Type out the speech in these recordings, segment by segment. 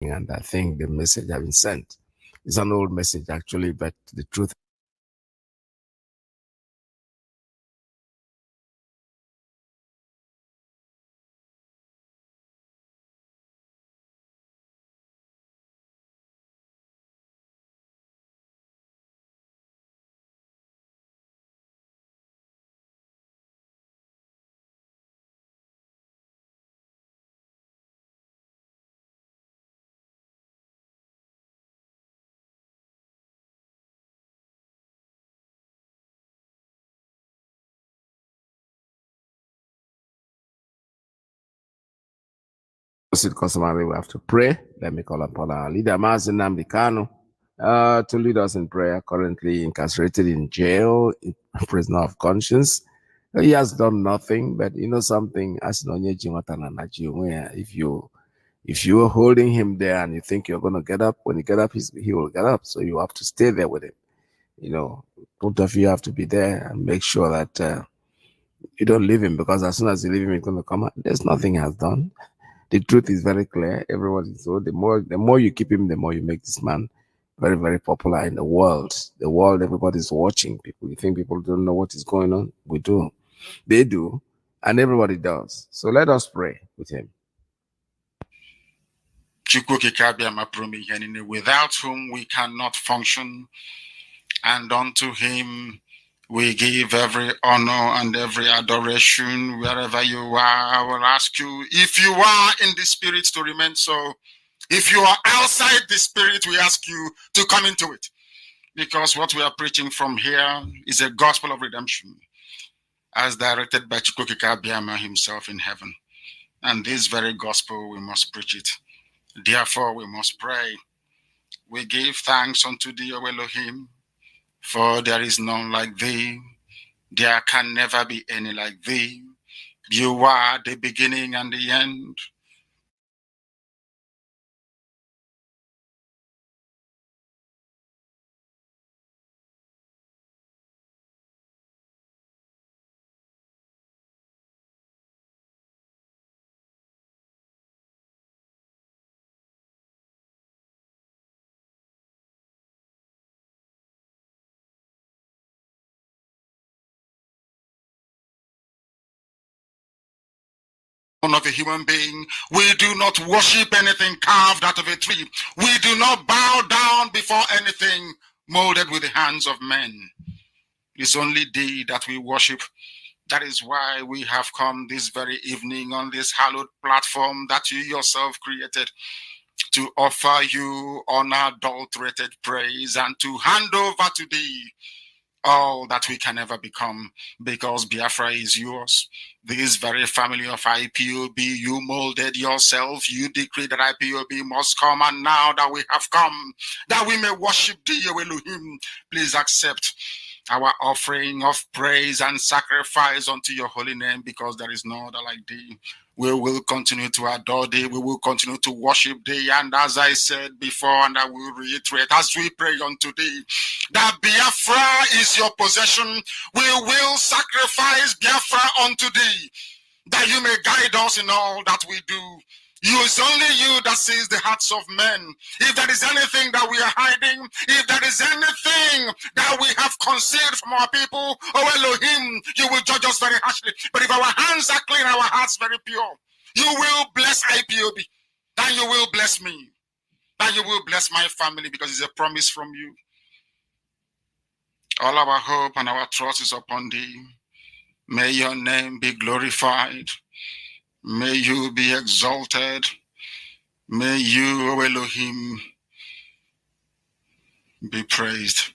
And I think the message has been sent. It's an old message actually, but the truth. Customary, we have to pray. Let me call upon our leader, Mazi to lead us in prayer. Currently incarcerated in jail, in prisoner of conscience. He has done nothing, but you know something. If you are holding him there and you think you're going to get up, when you get up, he will get up. So you have to stay there with him. You know, both of you have to be there and make sure that you don't leave him, because as soon as you leave him, he's going to come out. There's nothing he has done. The truth is very clear. Everyone is so. The more you keep him, the more you make this man very, very popular in the world. The world, everybody's watching. You think people don't know what is going on? We do. They do. And everybody does. So let us pray with him. Without whom we cannot function, and unto him we give every honor and every adoration. Wherever you are, I will ask you, if you are in the spirit, to remain so. If you are outside the spirit, we ask you to come into it. Because what we are preaching from here is a gospel of redemption, as directed by Chukwukika Abiyama himself in heaven. And this very gospel, we must preach it. Therefore, we must pray. We give thanks unto thee, O Elohim, for there is none like thee. There can never be any like thee. You are the beginning and the end. Of a human being. We do not worship anything carved out of a tree. We do not bow down before anything molded with the hands of men. It's only thee that we worship. That is why we have come this very evening on this hallowed platform that you yourself created, to offer you unadulterated praise and to hand over to thee all that we can ever become, because Biafra is yours. This very family of IPOB, you molded yourself. You decreed that IPOB must come, and now that we have come, that we may worship thee, O Elohim, please accept our offering of praise and sacrifice unto your holy name, because there is no other like thee. We will continue to adore thee. We will continue to worship thee. And as I said before, and I will reiterate, as we pray unto thee, that Biafra is your possession, we will sacrifice Biafra unto thee, that you may guide us in all that we do. It's only you that sees the hearts of men. If there is anything that we are hiding, if there is anything that we have concealed from our people, oh Elohim, you will judge us very harshly. But if our hands are clean, our hearts very pure, you will bless IPOB, then you will bless me, then you will bless my family, because it's a promise from you. All our hope and our trust is upon thee. May your name be glorified. May you be exalted. May you, O Elohim, be praised.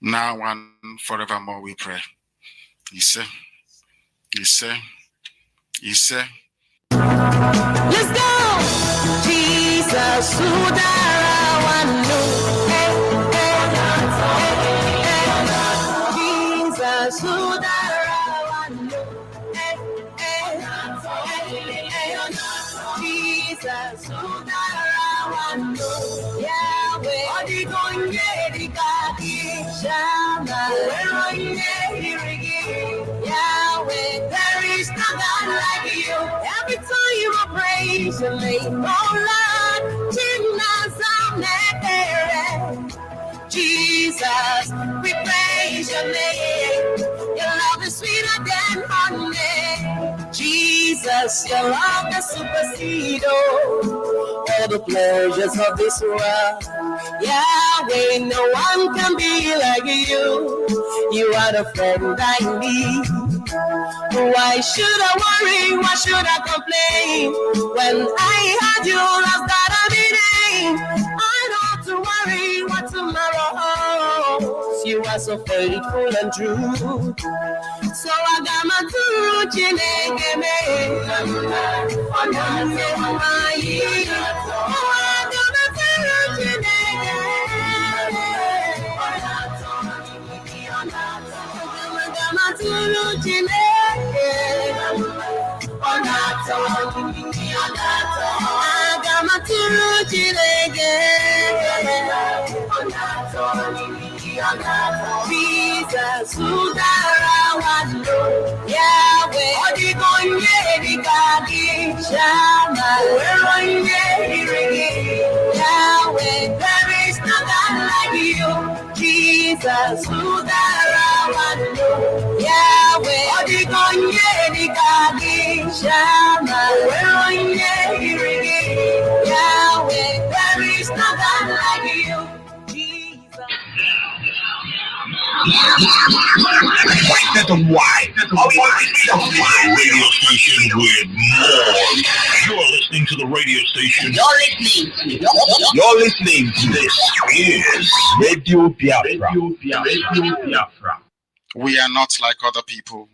Now and forevermore we pray. Ise. Let's go! Jesus, Yahweh, there is no God like you. Every time you praise your name, oh Lord. Jesus, we praise your name. Your love is sweeter than honey. Jesus, your love that supersedes all the pleasures of this world. Yahweh, no one can be like you. You are the friend I need. Why should I worry? Why should I complain? When I had you, I've got a meaning. I don't have to worry what tomorrow holds. You are so faithful and true. So I got my true chineke me. Oh, I got my true chineke. Matulu Chineke, Agamatulu Chineke, Jesus, Udara Wando, Yahweh, Odigonye Dikadi, Shama, Weronye Dirigi, Yahweh, there is no God like you, Jesus, Udara Wando, Yahweh, Odigonye Dikadi, Shama, Weronye Dirigi, Yahweh, there is no God like you. That's a why. Radio station with more. You're listening to the radio station. You're listening to this is Radio Biafra. We are not like other people.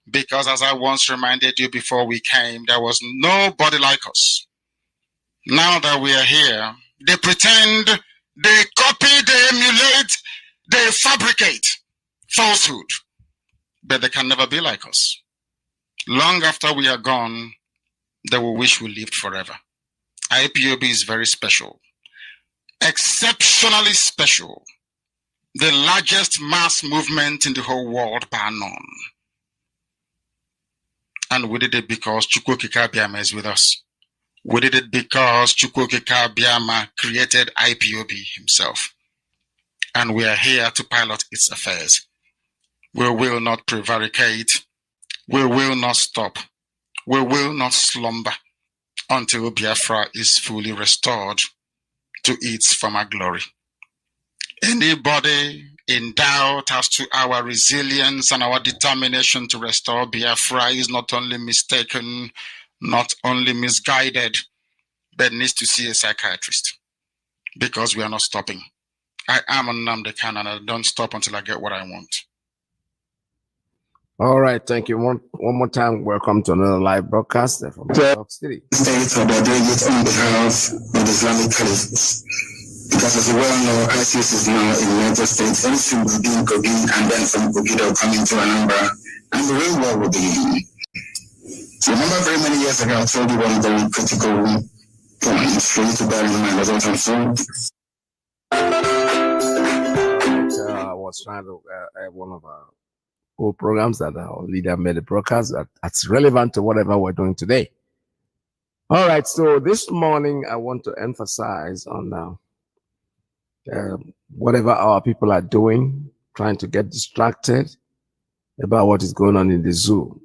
Because as I once reminded you before we came, there was nobody like us. Now that we are here, they pretend, they copy, they emulate, they fabricate falsehood. But they can never be like us. Long after we are gone, they will wish we lived forever. IPOB is very special. Exceptionally special. The largest mass movement in the whole world, bar none. And we did it because Chukwokika Biama is with us. We did it because Chukwokika Biama created IPOB himself. And we are here to pilot its affairs. We will not prevaricate. We will not stop. We will not slumber until Biafra is fully restored to its former glory. Anybody in doubt as to our resilience and our determination to restore Biafra is not only mistaken, not only misguided, but needs to see a psychiatrist, because we are not stopping. I am on Nnamdi Kanu and I don't stop until I get what I want. All right, thank you. One more time, welcome to another live broadcast from New York City. States of the delegates on behalf of the Islamic Caliphate. Because as you well know, ISIS is now in the United States, and soon will be in Kogi, and then from Kogi they'll come into Anambra, and the real war will begin. So remember very many years ago, I told you one very critical point for you to bear in mind as what I'm saying. I was trying to have one of our old programs that our leader made a broadcast that's relevant to whatever we're doing today. All right, so this morning I want to emphasize on whatever our people are doing, trying to get distracted about what is going on in the zoo.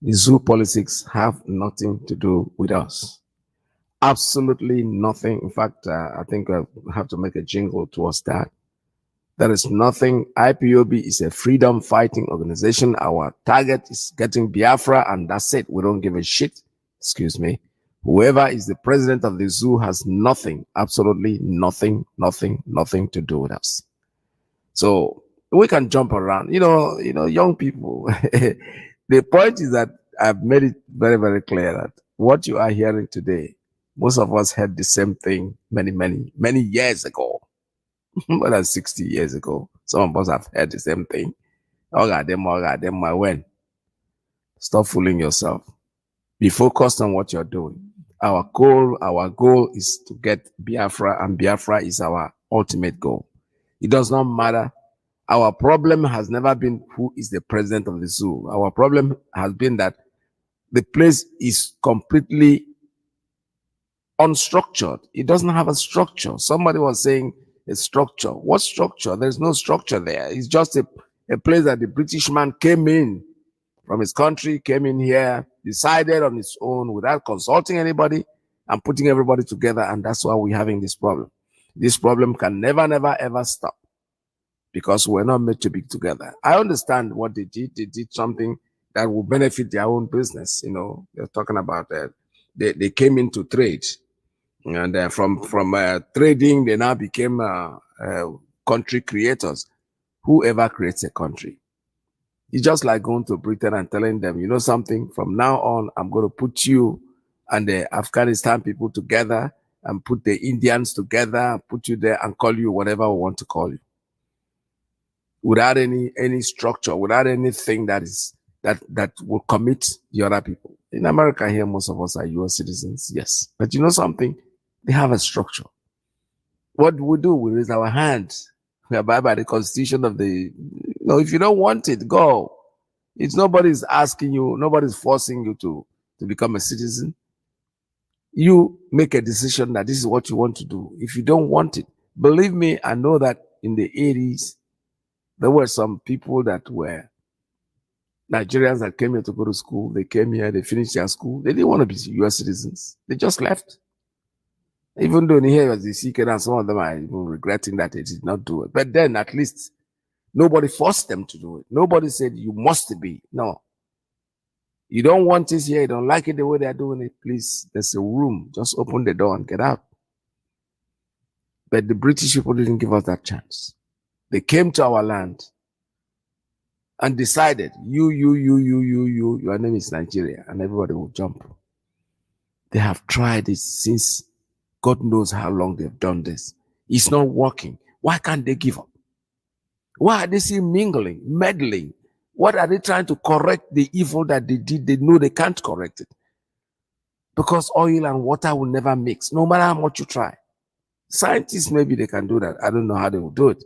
The zoo politics have nothing to do with us. Absolutely nothing. In fact, I think I have to make a jingle towards that. There is nothing. IPOB is a freedom fighting organization. Our target is getting Biafra, and that's it. We don't give a shit. Excuse me. Whoever is the president of the zoo has nothing, absolutely nothing to do with us. So we can jump around. You know, young people. The point is that I've made it very, very clear that what you are hearing today, most of us heard the same thing many years ago. More than 60 years ago. Some of us have heard the same thing. Oh God, my when. Stop fooling yourself. Be focused on what you're doing. Our goal is to get Biafra, and Biafra is our ultimate goal. It does not matter. Our problem has never been who is the president of the zoo. Our problem has been that the place is completely unstructured. It doesn't have a structure. Somebody was saying a structure. What structure? There's no structure there. It's just a place that the British man came in from his country, came in here, decided on his own without consulting anybody and putting everybody together. And that's why we're having this problem. This problem can never, never, ever stop because we're not made to be together. I understand what they did. They did something that will benefit their own business. You know, they're talking about that. They came into trade. And from trading, they now became country creators. Whoever creates a country, it's just like going to Britain and telling them, you know something, from now on, I'm going to put you and the Afghanistan people together and put the Indians together and put you there and call you whatever we want to call you. Without any structure, without anything that will commit the other people. In America here, most of us are US citizens, yes. But you know something? They have a structure. What do? We raise our hand. We abide by the constitution of the, if you don't want it, go. It's nobody's asking you, nobody's forcing you to become a citizen. You make a decision that this is what you want to do. If you don't want it, believe me, I know that in the 80s, there were some people that were Nigerians that came here to go to school. They came here, they finished their school. They didn't want to be US citizens. They just left. Even though here was the secret, and some of them are even regretting that they did not do it. But then at least nobody forced them to do it. Nobody said you must be. No. You don't want this here, you don't like it the way they're doing it, please, there's a room. Just open the door and get out. But the British people didn't give us that chance. They came to our land and decided, your name is Nigeria, and everybody will jump. They have tried it since God knows how long they've done this. It's not working. Why can't they give up? Why are they still mingling, meddling? What are they trying to correct the evil that they did? They know they can't correct it. Because oil and water will never mix, no matter how much you try. Scientists, maybe they can do that. I don't know how they will do it.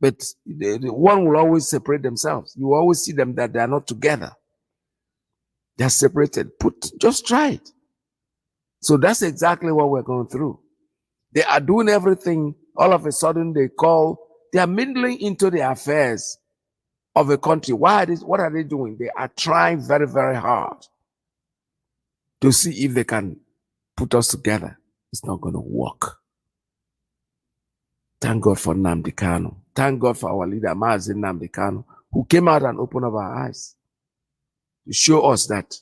But the one will always separate themselves. You always see them that they are not together. They are separated. Just try it. So that's exactly what we're going through. They are doing everything. All of a sudden, they are mingling into the affairs of a country. What are they doing? They are trying very, very hard to see if they can put us together. It's not going to work. Thank God for Nnamdi Kanu. Thank God for our leader, Mazi Nnamdi Kanu, who came out and opened up our eyes to show us that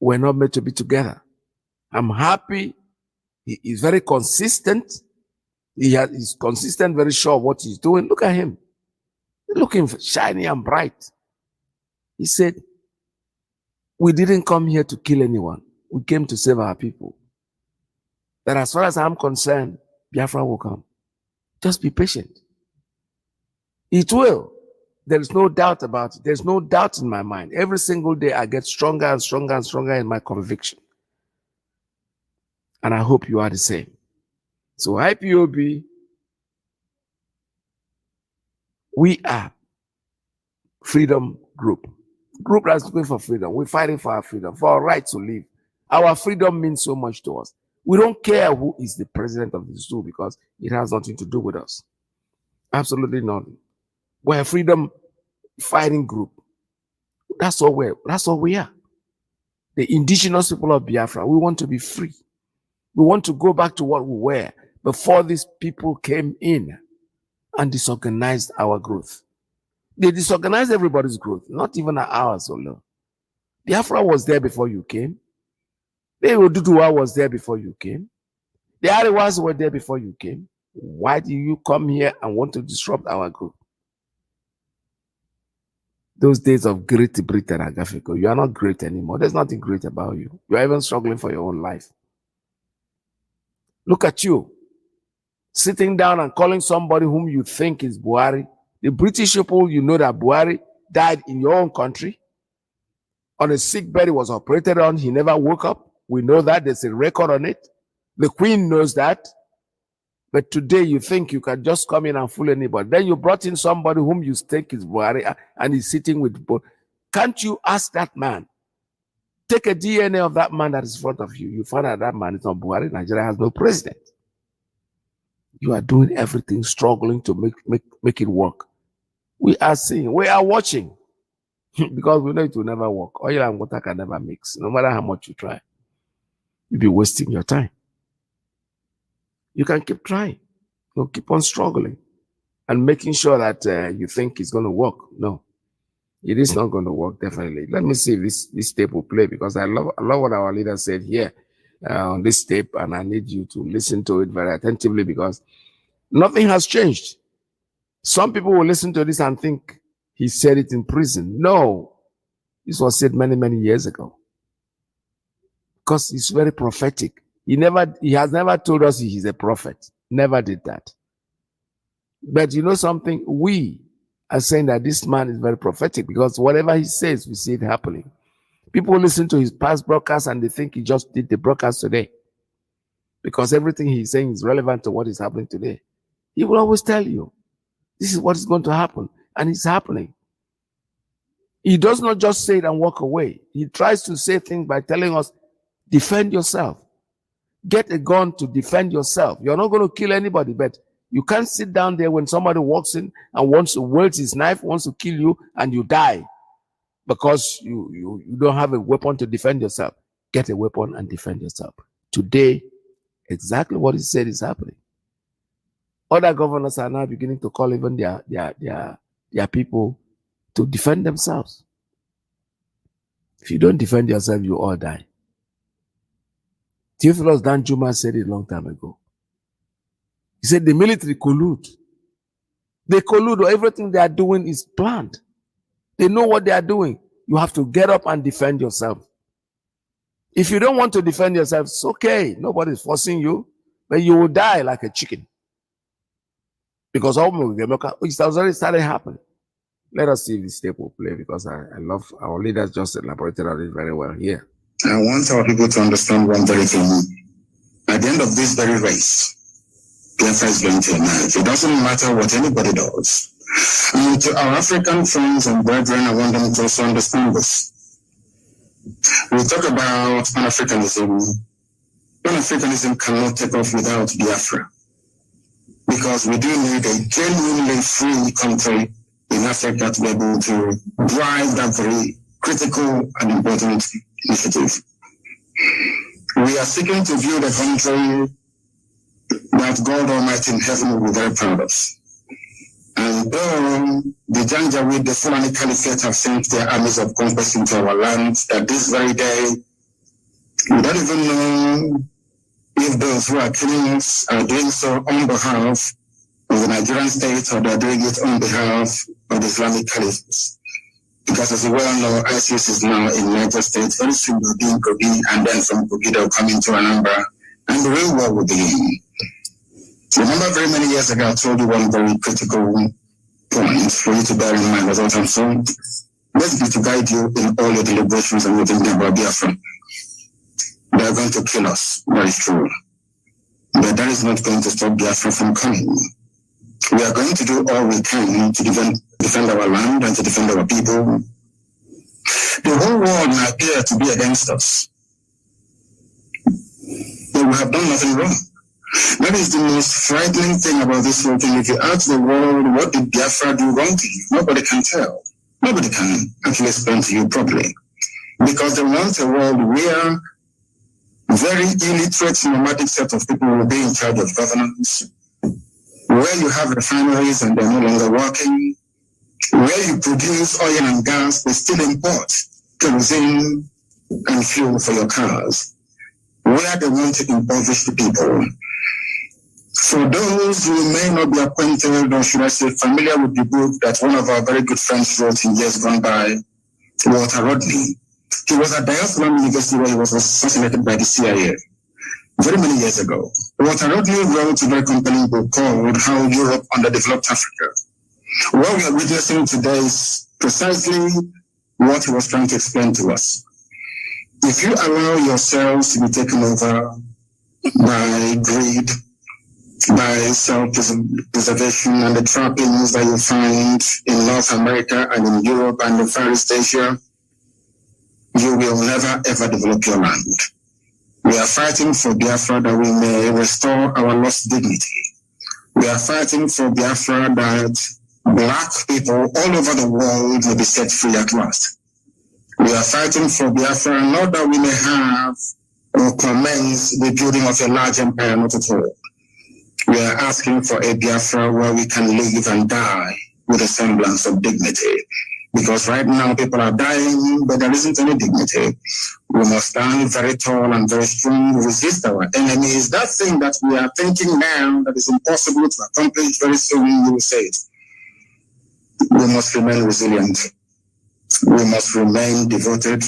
we're not meant to be together. I'm happy. He is very consistent. He's consistent, very sure of what he's doing. Look at him. Looking shiny and bright. He said, we didn't come here to kill anyone. We came to save our people. That as far as I'm concerned, Biafra will come. Just be patient. It will. There is no doubt about it. There's no doubt in my mind. Every single day I get stronger and stronger and stronger in my conviction. And I hope you are the same. So IPOB, we are freedom group that's looking for freedom. We're fighting for our freedom, for our right to live. Our freedom means so much to us. We don't care who is the president of the zoo because it has nothing to do with us. Absolutely nothing. We're a freedom fighting group. That's all we are. The indigenous people of Biafra, we want to be free. We want to go back to what we were before these people came in and disorganized our growth. They disorganized everybody's growth, not even ours alone. Biafra was there before you came. The Oduduwa was there before you came. The Ariwas were there before you came. Why do you come here and want to disrupt our group? Those days of Great Britain and Africa, you are not great anymore. There's nothing great about you. You are even struggling for your own life. Look at you, sitting down and calling somebody whom you think is Buhari. The British people, you know that Buhari died in your own country. On a sick bed he was operated on. He never woke up. We know that. There's a record on it. The Queen knows that. But today you think you can just come in and fool anybody. Then you brought in somebody whom you think is Buhari and he's sitting with both. Can't you ask that man Take a DNA of that man that is in front of you. You find out that man is not Buhari. Nigeria has no president. You are doing everything, struggling to make it work. We are seeing, we are watching, because we know it will never work. Oil and water can never mix, no matter how much you try. You'll be wasting your time. You can keep trying. You'll keep on struggling and making sure that you think it's going to work. No, it is not going to work, definitely. Let me see if this tape will play, because I love what our leader said here on this tape, and I need you to listen to it very attentively, because nothing has changed. Some people will listen to this and think he said it in prison. No, this was said many, many years ago, because it's very prophetic. He has never told us he's a prophet. Never did that. But you know something? We are saying that this man is very prophetic, because whatever he says, we see it happening. People listen to his past broadcasts and they think he just did the broadcast today, because everything he's saying is relevant to what is happening today. He will always tell you, this is what is going to happen, and it's happening. He does not just say it and walk away. He tries to say things by telling us, defend yourself. Get a gun to defend yourself. You're not going to kill anybody, but you can't sit down there when somebody walks in and wants to wield his knife, wants to kill you, and you die because you don't have a weapon to defend yourself. Get a weapon and defend yourself. Today, exactly what he said is happening. Other governors are now beginning to call even their people to defend themselves. If you don't defend yourself, you all die. Theophilus Danjuma said it a long time ago. He said the military collude. They collude, or everything they are doing is planned. They know what they are doing. You have to get up and defend yourself. If you don't want to defend yourself, it's okay. Nobody's forcing you, but you will die like a chicken. Because it has already started happening. Let us see if this tape will play, because I love our leaders just elaborated on it very well here. I want our people to understand one very thing. At the end of this very race, Biafra is going to emerge. It doesn't matter what anybody does. And to our African friends and brethren, I want them to also understand this. We talk about Pan-Africanism. Pan-Africanism cannot take off without Biafra, because we do need a genuinely free country in Africa to be able to drive that very critical and important initiative. We are seeking to view the country that God Almighty in heaven will be very proud of. And though the Janjaweed, the Fulani Caliphate, have sent their armies of conquest into our land, that this very day, we don't even know if those who are killing us are doing so on behalf of the Nigerian state, or they're doing it on behalf of the Islamic Caliphate. Because as you well know, ISIS is now in Niger State, very soon will be in Kogi, and then from Kogi they'll come into Anambra, and the real war will begin. Remember, very many years ago, I told you one very critical point for you to bear in mind as what I'm saying. Let's be to guide you in all your deliberations and your thinking about Biafra. They are going to kill us, that is true. But that is not going to stop Biafra from coming. We are going to do all we can to defend our land and to defend our people. The whole world may appear to be against us, but we have done nothing wrong. That is the most frightening thing about this whole thing. If you ask the world, what did Biafra do wrong to you? Nobody can tell. Nobody can actually explain to you properly. Because they want a world where very illiterate, nomadic set of people will be in charge of governance, where you have refineries and they're no longer working, where you produce oil and gas, but still import kerosene and fuel for your cars, where they want to impoverish the people. For those who may not be acquainted, or should I say familiar with the book that one of our very good friends wrote in years gone by, Walter Rodney. He was at Diaspora University where he was assassinated by the CIA very many years ago. Walter Rodney wrote a very compelling book called How Europe Underdeveloped Africa. What we are witnessing today is precisely what he was trying to explain to us. If you allow yourselves to be taken over by greed, by self-preservation and the trappings that you find in North America and in Europe and in Far East Asia, you will never ever develop your land. We are fighting for Biafra that we may restore our lost dignity. We are fighting for Biafra that black people all over the world may be set free at last. We are fighting for Biafra not that we may have or commence the building of a large empire, not at all. We are asking for a Biafra where we can live and die with a semblance of dignity. Because right now people are dying, but there isn't any dignity. We must stand very tall and very strong, resist our enemies. That thing that we are thinking now that is impossible to accomplish, very soon you will say it. We must remain resilient. We must remain devoted.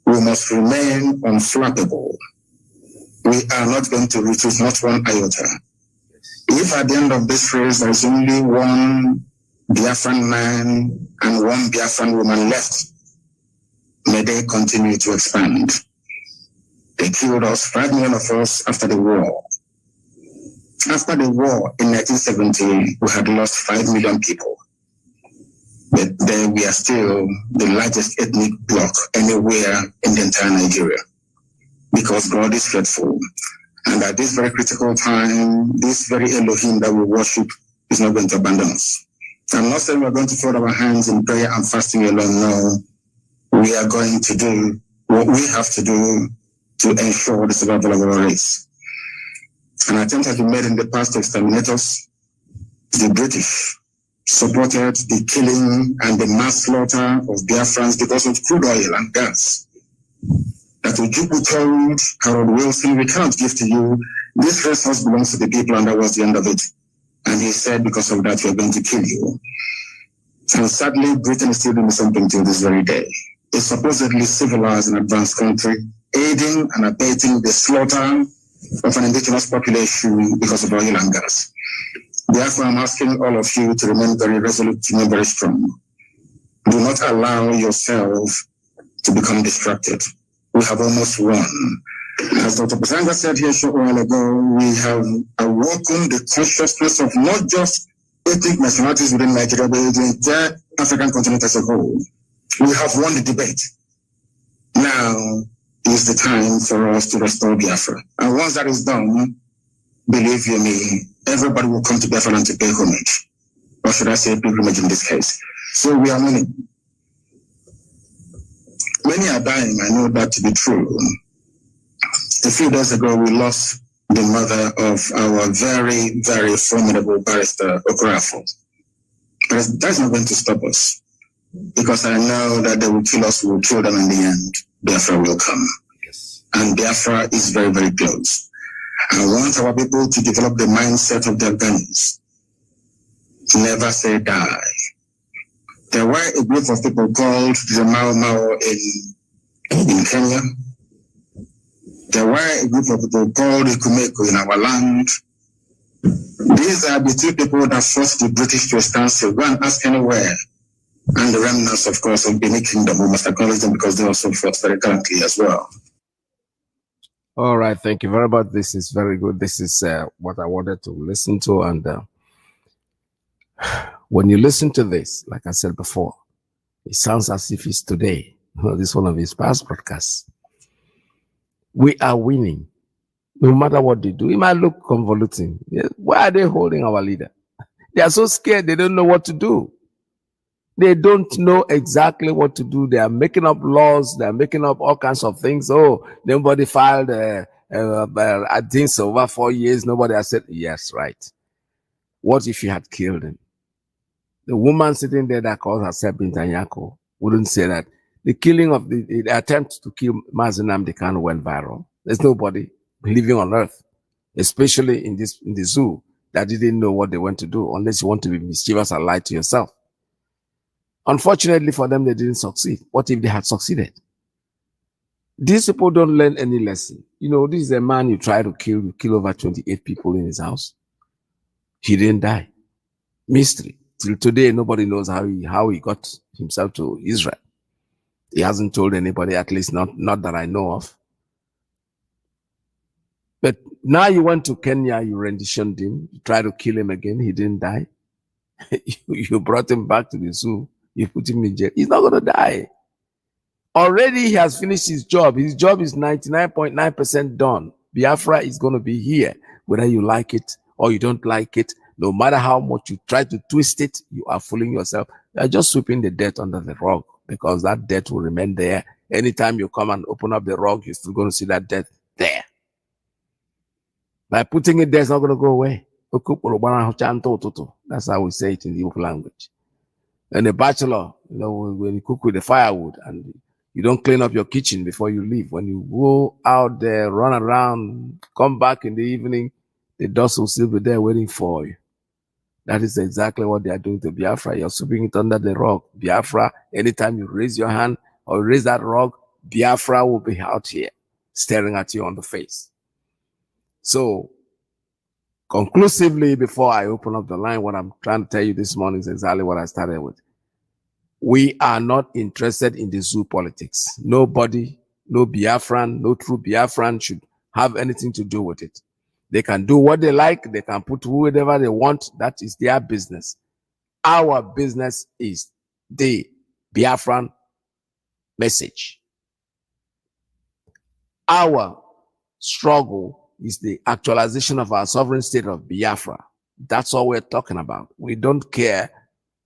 We must remain unflappable. We are not going to retreat, not one iota. If at the end of this race there is only one Biafran man and one Biafran woman left, may they continue to expand. They killed us, 5 million of us, after the war. After the war in 1970, we had lost 5 million people. But then we are still the largest ethnic bloc anywhere in the entire Nigeria. Because God is faithful. And at this very critical time, this very Elohim that we worship is not going to abandon us. I'm not saying we're going to fold our hands in prayer and fasting alone. No. We are going to do what we have to do to ensure the survival of our race. An attempt has been made in the past to exterminate us. The British supported the killing and the mass slaughter of Biafrans because of crude oil and gas. That Ojukwu told Harold Wilson, we cannot give to you. This resource belongs to the people, and that was the end of it. And he said, because of that, we're going to kill you. And sadly, Britain is still doing something till this very day. A supposedly civilized and advanced country, aiding and abating the slaughter of an indigenous population because of oil and gas. Therefore, I'm asking all of you to remain very resolute, to remain very strong. Do not allow yourself to become distracted. We have almost won. As Dr. Basanga said here a short while ago, we have awoken the consciousness of not just ethnic nationalities within Nigeria, but the entire African continent as a whole. We have won the debate. Now is the time for us to restore Biafra. And once that is done, believe you me, everybody will come to Biafra and to pay homage. Or should I say pilgrimage in this case. So we are winning. Many are dying, I know that to be true. A few days ago, we lost the mother of our very, very formidable barrister, Okorafo. But that's not going to stop us. Because I know that they will kill us, we will kill them in the end. Biafra will come. Yes. And Biafra is very, very close. I want our people to develop the mindset of their guns. Never say die. There were a group of people called the Mau Mau in Kenya. There were a group of people called the Kumeko in our land. These are the two people that forced the British to a standstill. Go and ask anywhere. And the remnants, of course, of Benin Kingdom, we must acknowledge them because they also fought very gallantly as well. All right, thank you very much. This is very good. This is what I wanted to listen to. And when you listen to this, like I said before, it sounds as if it's today. This is one of his past broadcasts. We are winning. No matter what they do, it might look convoluting. Why are they holding our leader? They are so scared, they don't know what to do. They don't know exactly what to do. They are making up laws. They are making up all kinds of things. Oh, nobody filed, I think so, over 4 years. Nobody has said, yes, right. What if you had killed him? The woman sitting there that calls herself Bintanyako wouldn't say that. The killing of the attempt to kill Mazi Nnamdi Kanu went viral. There's nobody living on earth, especially in the zoo, that didn't know what they went to do, unless you want to be mischievous and lie to yourself. Unfortunately for them, they didn't succeed. What if they had succeeded? These people don't learn any lesson. You know, this is a man you try to kill. You kill over 28 people in his house. He didn't die. Mystery. Till today, nobody knows how he got himself to Israel. He hasn't told anybody, at least not that I know of. But now you went to Kenya, you renditioned him, you tried to kill him again, he didn't die. You brought him back to the zoo, you put him in jail. He's not going to die. Already he has finished his job. His job is 99.9% done. Biafra is going to be here, whether you like it or you don't like it. No matter how much you try to twist it, you are fooling yourself. You are just sweeping the dirt under the rug, because that dirt will remain there. Anytime you come and open up the rug, you're still going to see that dirt there. By putting it there, it's not going to go away. That's how we say it in the Igbo language. And a bachelor, when you cook with the firewood and you don't clean up your kitchen before you leave, when you go out there, run around, come back in the evening, the dust will still be there waiting for you. That is exactly what they are doing to Biafra. You're sweeping it under the rug. Biafra, anytime you raise your hand or raise that rug, Biafra will be out here staring at you on the face. So, conclusively, before I open up the line, what I'm trying to tell you this morning is exactly what I started with. We are not interested in the zoo politics. Nobody, no Biafran, no true Biafran should have anything to do with it. They can do what they like. They can put whoever they want. That is their business. Our business is the Biafran message. Our struggle is the actualization of our sovereign state of Biafra. That's all we're talking about. We don't care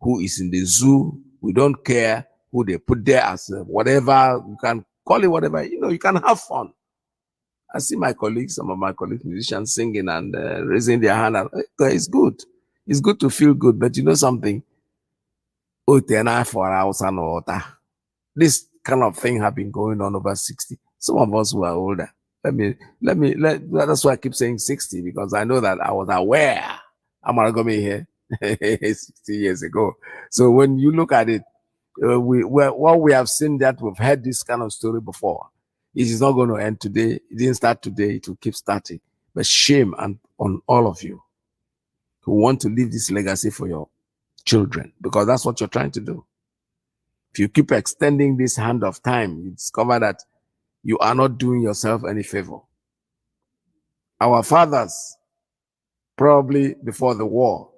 who is in the zoo. We don't care who they put there as whatever. You can call it whatever. You can have fun. I see my colleagues, some of my colleagues, musicians singing and raising their hand. And, it's good. It's good to feel good. But you know something? This kind of thing have been going on over 60. Some of us who are older. That's why I keep saying 60, because I know that I was aware. I'm going to come here 60 years ago. So when you look at it, what we have seen, that we've heard this kind of story before. It is not going to end today. It didn't start today. It will keep starting. But shame on all of you who want to leave this legacy for your children, because that's what you're trying to do. If you keep extending this hand of time, you discover that you are not doing yourself any favor. Our fathers, probably before the war,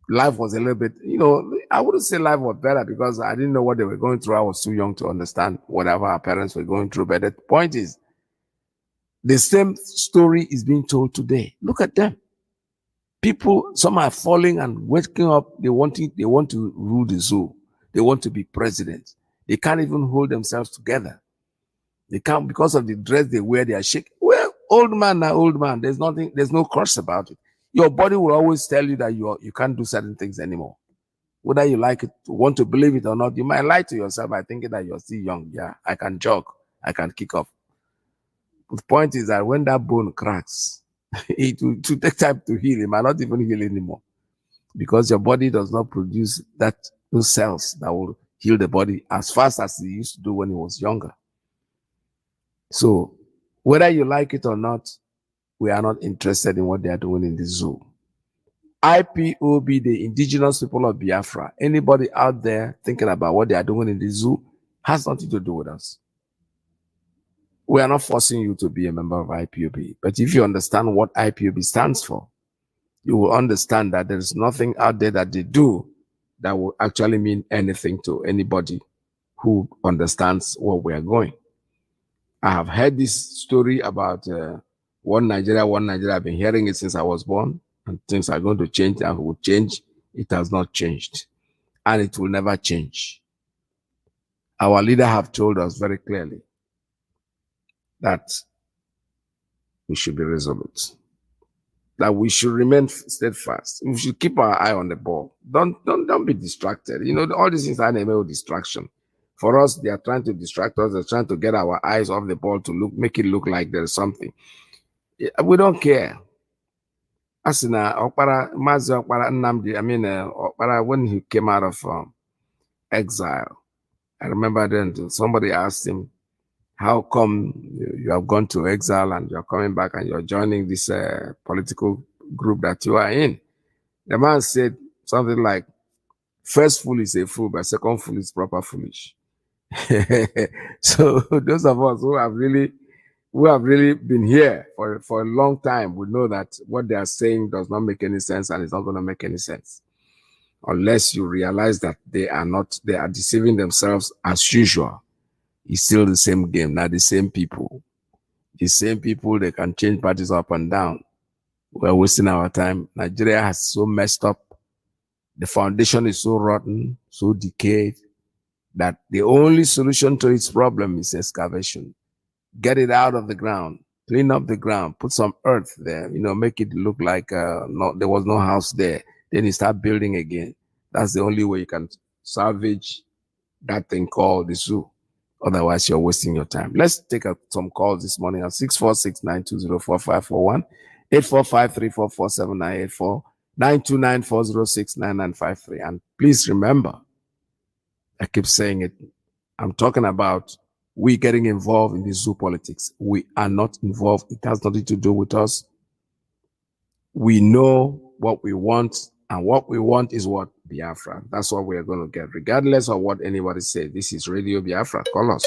life was a little bit, I wouldn't say life was better, because I didn't know what they were going through. I was too young to understand whatever our parents were going through. But the point is, the same story is being told today. Look at them. People, some are falling and waking up. They want to rule the zoo. They want to be president. They can't even hold themselves together. They can't, because of the dress they wear. They are shaking. Well, old man. There's no curse about it. Your body will always tell you that you can't do certain things anymore. Whether you like it, want to believe it or not, you might lie to yourself by thinking that you're still young. Yeah, I can jog, I can kick off. The point is that when that bone cracks, it will take time to heal. It might not even heal anymore, because your body does not produce those cells that will heal the body as fast as it used to do when it was younger. So whether you like it or not, we are not interested in what they are doing in the zoo. IPOB, the indigenous people of Biafra, anybody out there thinking about what they are doing in the zoo, has nothing to do with us. We are not forcing you to be a member of IPOB. But if you understand what IPOB stands for, you will understand that there is nothing out there that they do that will actually mean anything to anybody who understands where we are going. I have heard this story about one Nigeria. I've been hearing it since I was born, and things are going to change and will change. It has not changed, and it will never change. Our leader have told us very clearly that we should be resolute, that we should remain steadfast. We should keep our eye on the ball. Don't be distracted. All these things are enable distraction. For us, they are trying to distract us. They're trying to get our eyes off the ball to make it look like there's something. We don't care. Asina Okpara, Mazi Okpara Nnamdi, Okpara, when he came out of exile, I remember then somebody asked him, how come you have gone to exile and you're coming back and you're joining this political group that you are in? The man said something like, first fool is a fool, but second fool is proper foolish. So those of us who have really been here for a long time would know that what they are saying does not make any sense, and it's not going to make any sense unless you realize that they are deceiving themselves as usual. It's still the same game. Now the same people. The same people, they can change parties up and down. We're wasting our time. Nigeria has so messed up. The foundation is so rotten, so decayed, that the only solution to its problem is excavation. Get it out of the ground, clean up the ground, put some earth there, make it look like there was no house there. Then you start building again. That's the only way you can salvage that thing called the zoo. Otherwise, you're wasting your time. Let's take some calls this morning at 646-920-4541, 845-344-7984, 929-406-9953. And please remember, I keep saying it, I'm talking about we getting involved in the zoo politics. We are not involved. It has nothing to do with us. We know what we want, and what we want is what? Biafra. That's what we are going to get, regardless of what anybody says. This is Radio Biafra. Call us.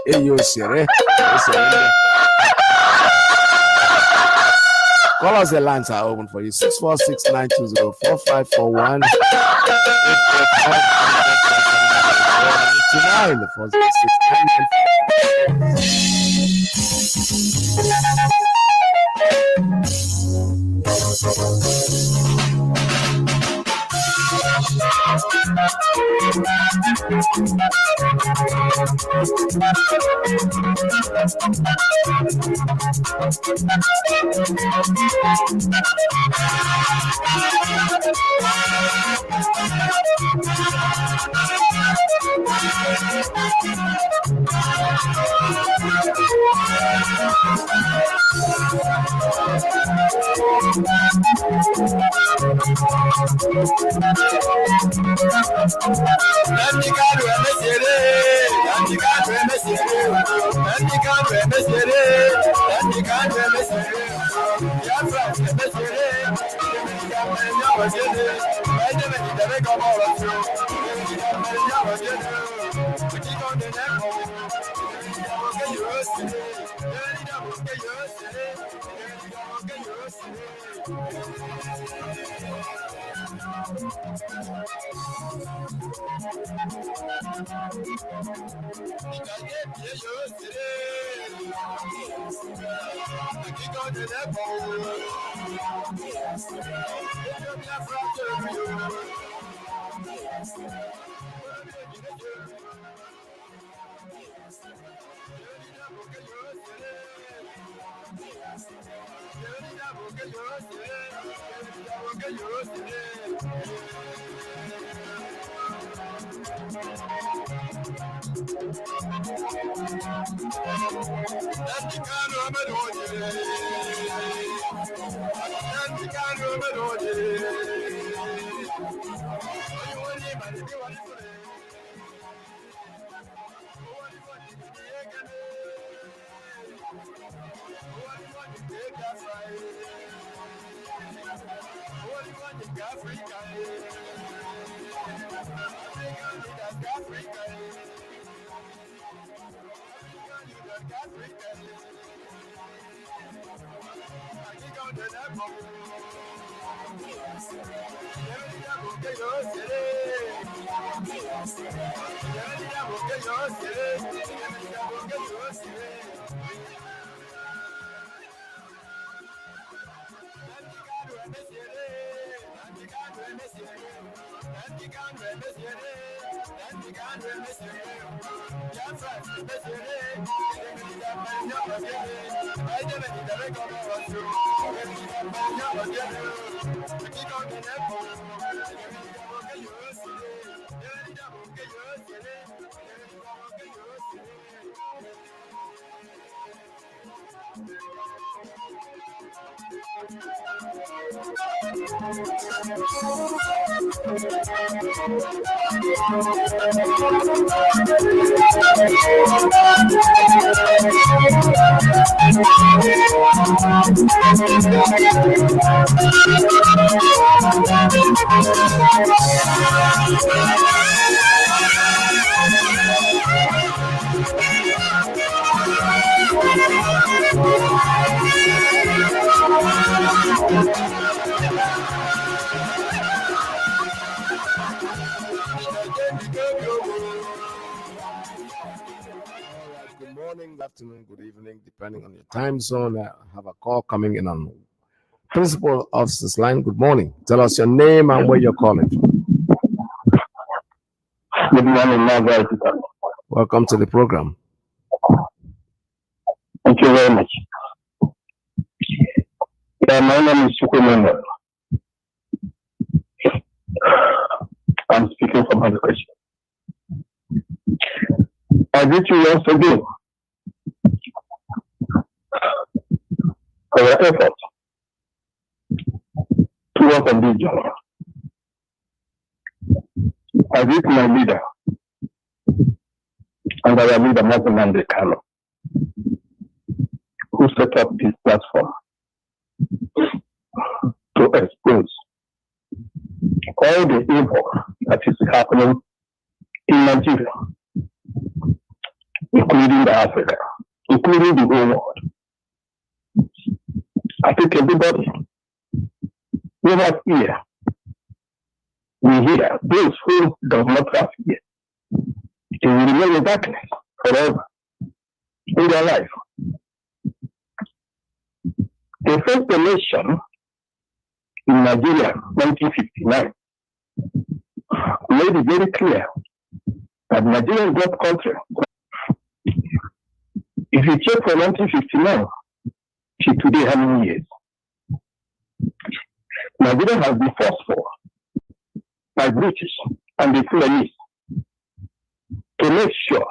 Hey, yo, Sire. Call us. The lines are open for you. 646-920-4541. morning, good afternoon, good evening, depending on your time zone. I have a call coming in on Principal Officer's line. Good morning. Tell us your name and where you're calling from. Good morning, Mazi. Welcome to the program. Thank you very much. Yeah, my name is Chukwemendo. I'm speaking from education. I greet you once again for your effort to work on this journey. I greet my leader and our leader, Mazi, who set up this platform to expose all the evil that is happening in Nigeria, including the Africa, including the whole world. I think everybody who has ear, we hear. Those who do not have ear, they will remain in darkness forever in their life. The first election in Nigeria, 1959, made it very clear that Nigeria is not country. If you check from 1959 to today, how many years? Nigeria has been forced for by British and the Fulani to make sure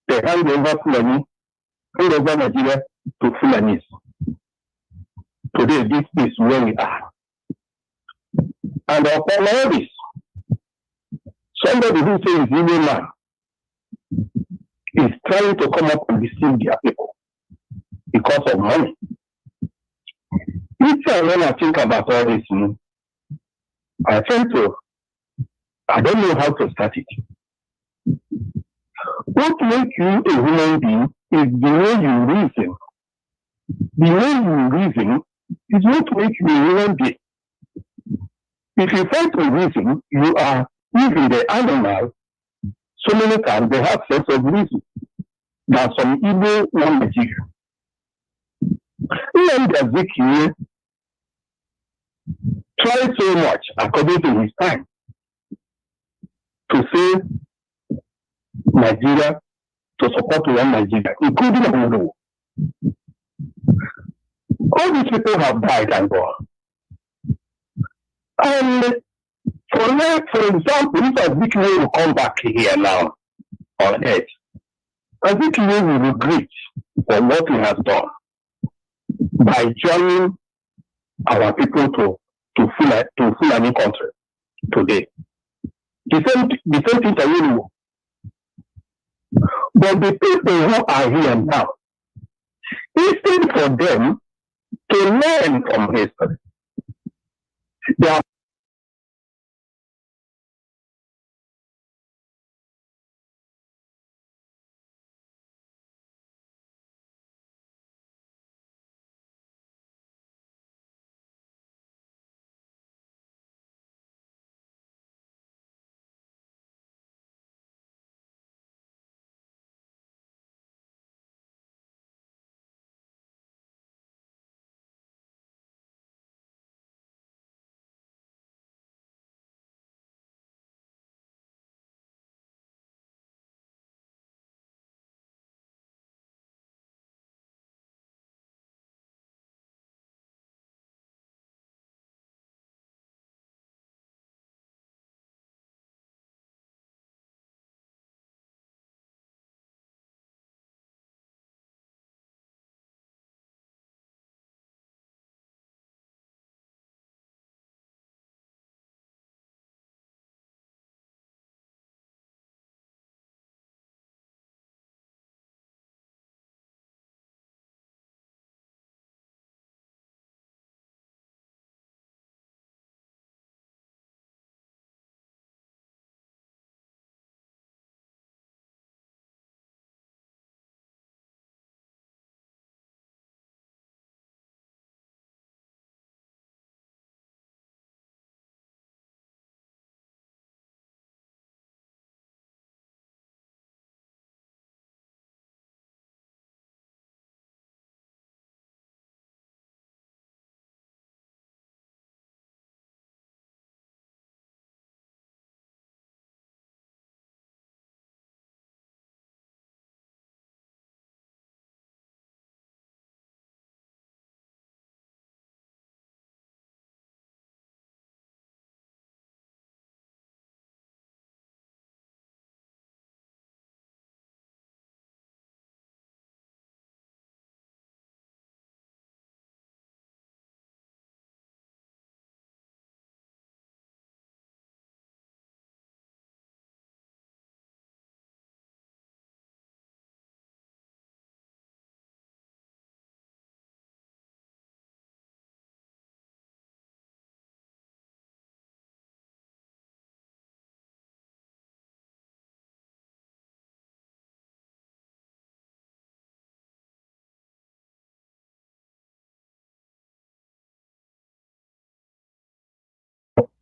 they hand over Nigeria to Fulani. Today, this is where we are. And upon all this, somebody who says he's a man is trying to come up and deceive their people because of money. Each time when I think about all this, I don't know how to start it. What makes you a human being is the way you reason. The way you reason is what makes you a human being. If you fight to reason, you are even the animal. So many times they have sense of reason. There are some evil one material. Even Ezekiel tried so much, according to his time, to save Nigeria, to support one Nigeria, including Olu. All these people have died and gone. And for example, if Ezekiel will come back here now on earth, Ezekiel will regret for what he has done by joining our people to Fulani country today. The same thing to you. But the people who are here now, instead for them to learn from history, they are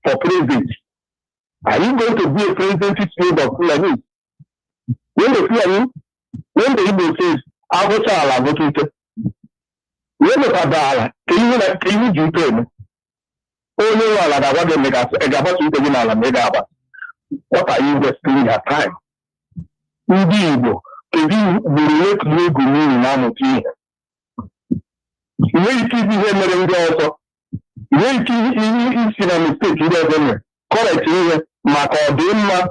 for president. Are you going to be a president slave of Fulani? When the Igbo says, Abosala, Abotute, when the Padala, can you do it? Only one that I want to make us a Gabas. What are you wasting your time? Indeed, if you relate to you, you also. Make it a mistake, you don't correct you, Macadamia,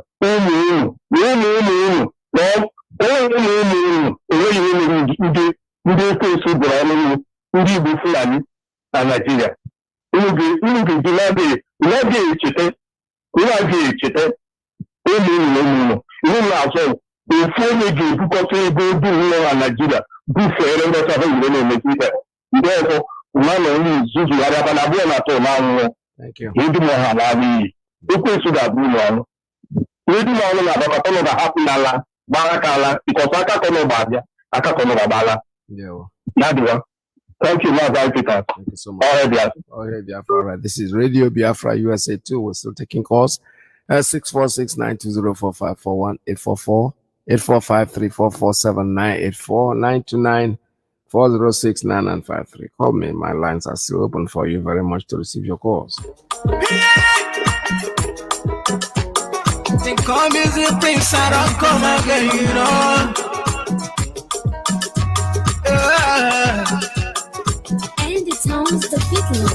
Nigeria. Thank you. Yeah. Thank you, Mazi. Thank you so much. All right, Biafra. This is Radio Biafra USA 2. We're still taking calls. 646-920-4541, 844-845-344-7984, 929-406-9953. Call me. My lines are still open for you very much to receive your calls. Think come easy things I don't come again, you know. And it sounds the people.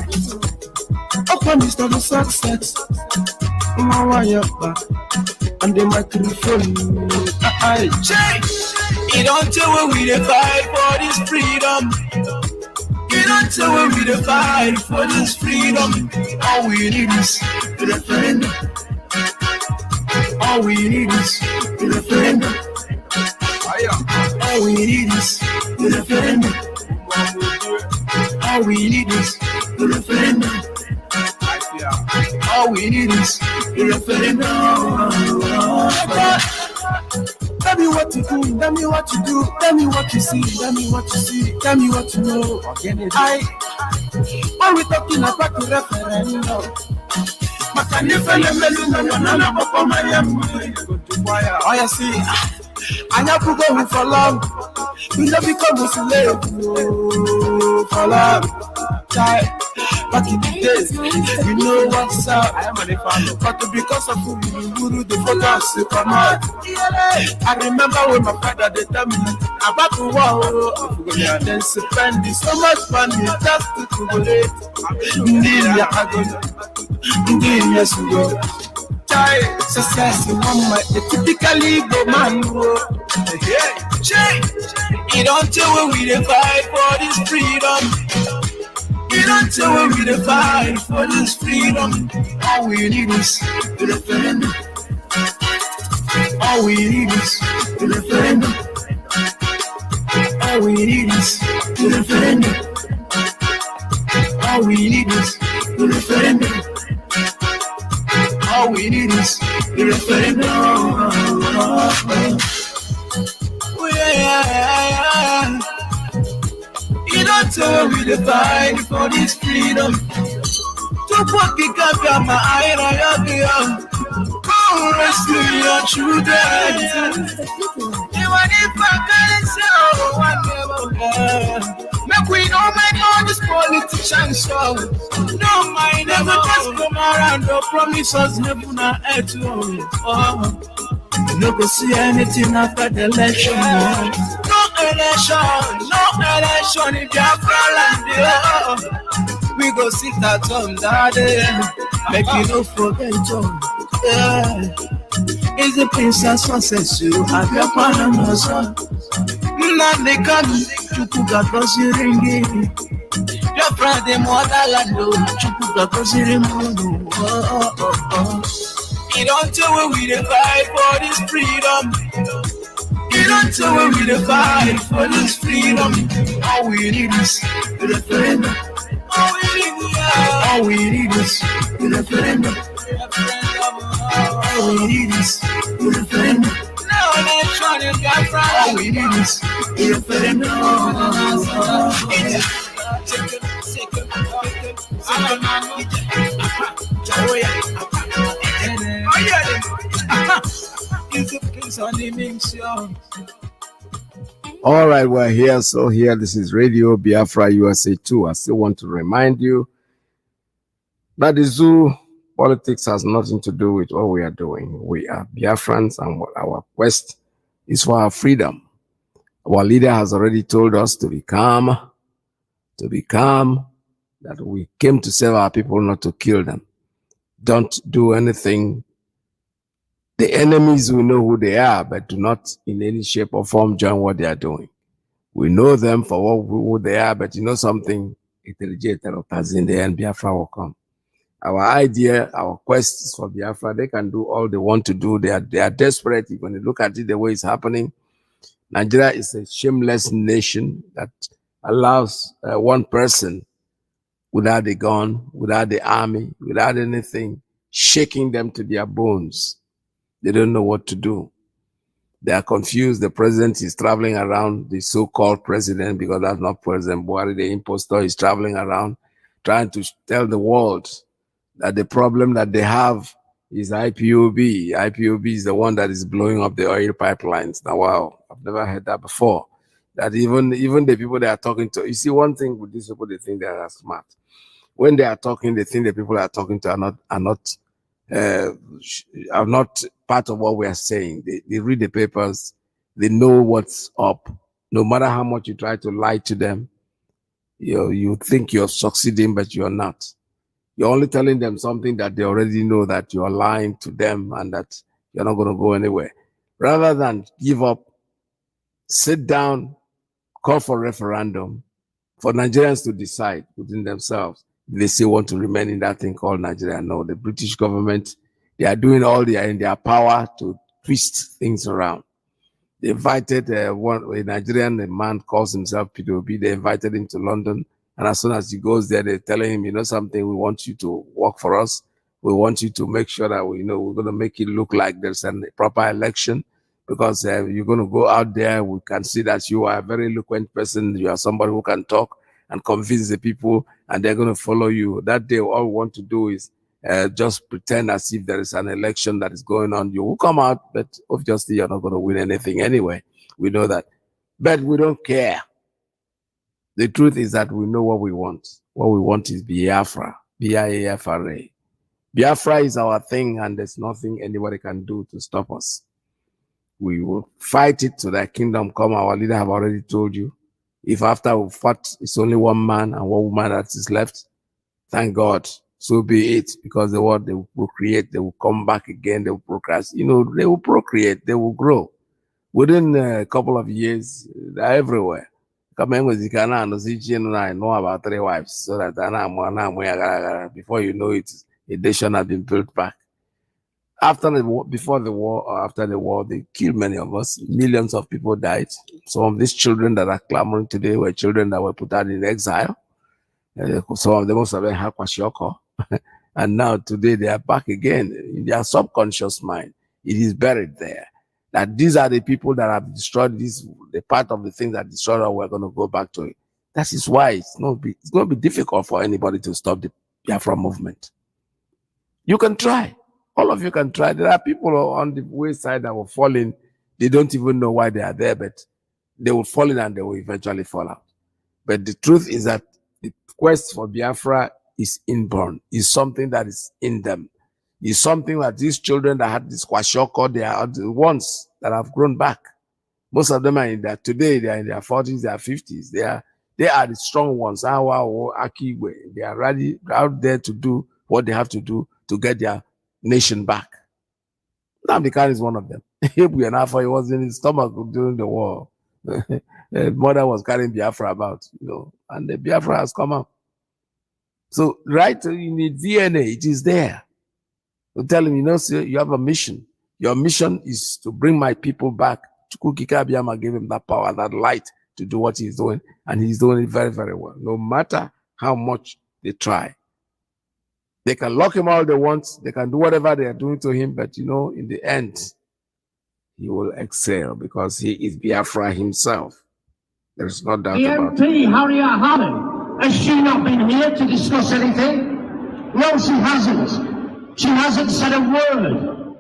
Open this to the success. My wire back and the microphone. You don't tell where we the fight for this freedom. You don't tell where we the fight for this freedom. All we need is the referendum. All we need is the referendum. All we need is the referendum. All we need is the referendum. All we need is the referendum. Tell me what to do, tell me what to do, tell me what you see, tell me what you see, tell me what you know. When we talking about the referendum, oh, you see, I never go for long. We never become a slave for long. Back in the days, you know what's up. But because of who you guru, the focus to come out. I remember when my father they tell me about the war, and then spend so much money just to jubilate. Indeed, yes, we go. Success, mama, typically go man. You don't tell where we dey fight for this freedom. You don't tell where we dey fight for this freedom. All we need is the referendum. All we need is the referendum. All we need is the referendum. All we need is the referendum. All we need is the referendum. Oh, yeah. You don't tell me the fight for this freedom. To put the cap on my eye, come rescue your children. Even if I can't say make we don't mind all these politicians show. Don't mind, never just come around, no promises, never not at all. You no go see anything after the election. No election in Biafra land. We go sit at home that day. Make you no forget John. It's the princess success you have your partner son. Not the gun, you could have crossed your ring. Your friend, the motherland, you could have crossed your ring. You don't tell where we dey fight for this freedom. You don't tell where we dey fight for this freedom. All we need is the referendum. All we need is the referendum. All we need is the referendum. No election in Biafra. All we need is the referendum. All right, we're here. So here, this is Radio Biafra USA 2. I still want to remind you that the zoo politics has nothing to do with what we are doing. We are Biafrans, and what our quest is for our freedom. Our leader has already told us to be calm, that we came to save our people, not to kill them. Don't do anything. The enemies, we know who they are, but do not in any shape or form join what they are doing. We know them for who they are, but you know something, in the end, Biafra will come. Our idea, our quest is for Biafra. They can do all they want to do. They are desperate. When you look at it, the way it's happening, Nigeria is a shameless nation that allows one person without a gun, without the army, without anything, shaking them to their bones. They don't know what to do. They are confused. The president is traveling around, the so-called president, because that's not President Buhari, the impostor, is traveling around trying to tell the world that the problem that they have is IPOB. IPOB is the one that is blowing up the oil pipelines. Now, wow, I've never heard that before. That even the people they are talking to, you see, one thing with these people, they think they are smart. When they are talking, they think the people they are talking to are not part of what we are saying. They read the papers, they know what's up. No matter how much you try to lie to them, you think you're succeeding, but you're not. You're only telling them something that they already know, that you're lying to them and that you're not going to go anywhere. Rather than give up, sit down, call for referendum, for Nigerians to decide within themselves. They still want to remain in that thing called Nigeria. No, the British government, they are doing all they are in their power to twist things around. They invited a Nigerian, a man calls himself P2B. They invited him to London. And as soon as he goes there, they're telling him, you know something, we want you to work for us. We want you to make sure that we're going to make it look like there's a proper election, because you're going to go out there. We can see that you are a very eloquent person. You are somebody who can talk and convince the people, and they're going to follow you. That day, all we want to do is just pretend as if there is an election that is going on. You will come out, but obviously you're not going to win anything anyway. We know that. But we don't care. The truth is that we know what we want. What we want is Biafra, B-I-A-F-R-A. Biafra is our thing, and there's nothing anybody can do to stop us. We will fight it to that kingdom come. Our leader have already told you. If after we fought, it's only one man and one woman that is left, thank God. So be it, because the word they will procreate, they will come back again, they will procrastinate. They will procreate, they will grow. Within a couple of years, they're everywhere. I know about 3 wives, so that before you know it, a nation has been built back. Before the war or after the war, they killed many of us. Millions of people died. Some of these children that are clamoring today were children that were put out in exile. Some of them must have been Hakwashoko. And now today they are back again in their subconscious mind. It is buried there. That these are the people that have destroyed this, the part of the thing that destroyed us, we're going to go back to it. That is why it's going to be difficult for anybody to stop the Biafra movement. You can try. All of you can try. There are people on the wayside that will fall in. They don't even know why they are there, but they will fall in and they will eventually fall out. But the truth is that the quest for Biafra is inborn. It's something that is in them. It's something that these children that had this kwashoko, they are the ones that have grown back. Most of them are in that today, they are in their 40s, their 50s. They are the strong ones. They are ready out there to do what they have to do to get their nation back. Nnamdi Kanu is one of them. He was in his stomach during the war. Mother was carrying Biafra about, and the Biafra has come out. So right in the DNA, it is there. So tell him, you have a mission. Your mission is to bring my people back. Chukwukika Abiyama gave him that power, that light to do what he's doing, and he's doing it very, very well. No matter how much they try. They can lock him all they want. They can do whatever they are doing to him, but in the end, he will excel because he is Biafra himself. There's no doubt about it. The MP, Harriet Hallen, has she not been here to discuss anything? No, she hasn't. She hasn't said a word.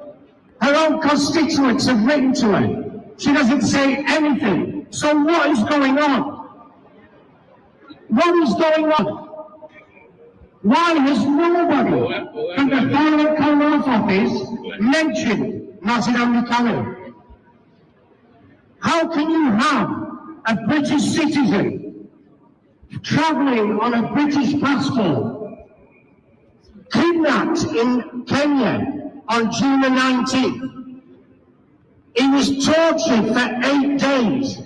Her own constituents have written to her. She doesn't say anything. So what is going on? What is going on? Why has nobody from the Foreign Commonwealth Office mentioned Mazi? How can you have a British citizen travelling on a British passport kidnapped in Kenya on June the 19th? He was tortured for 8 days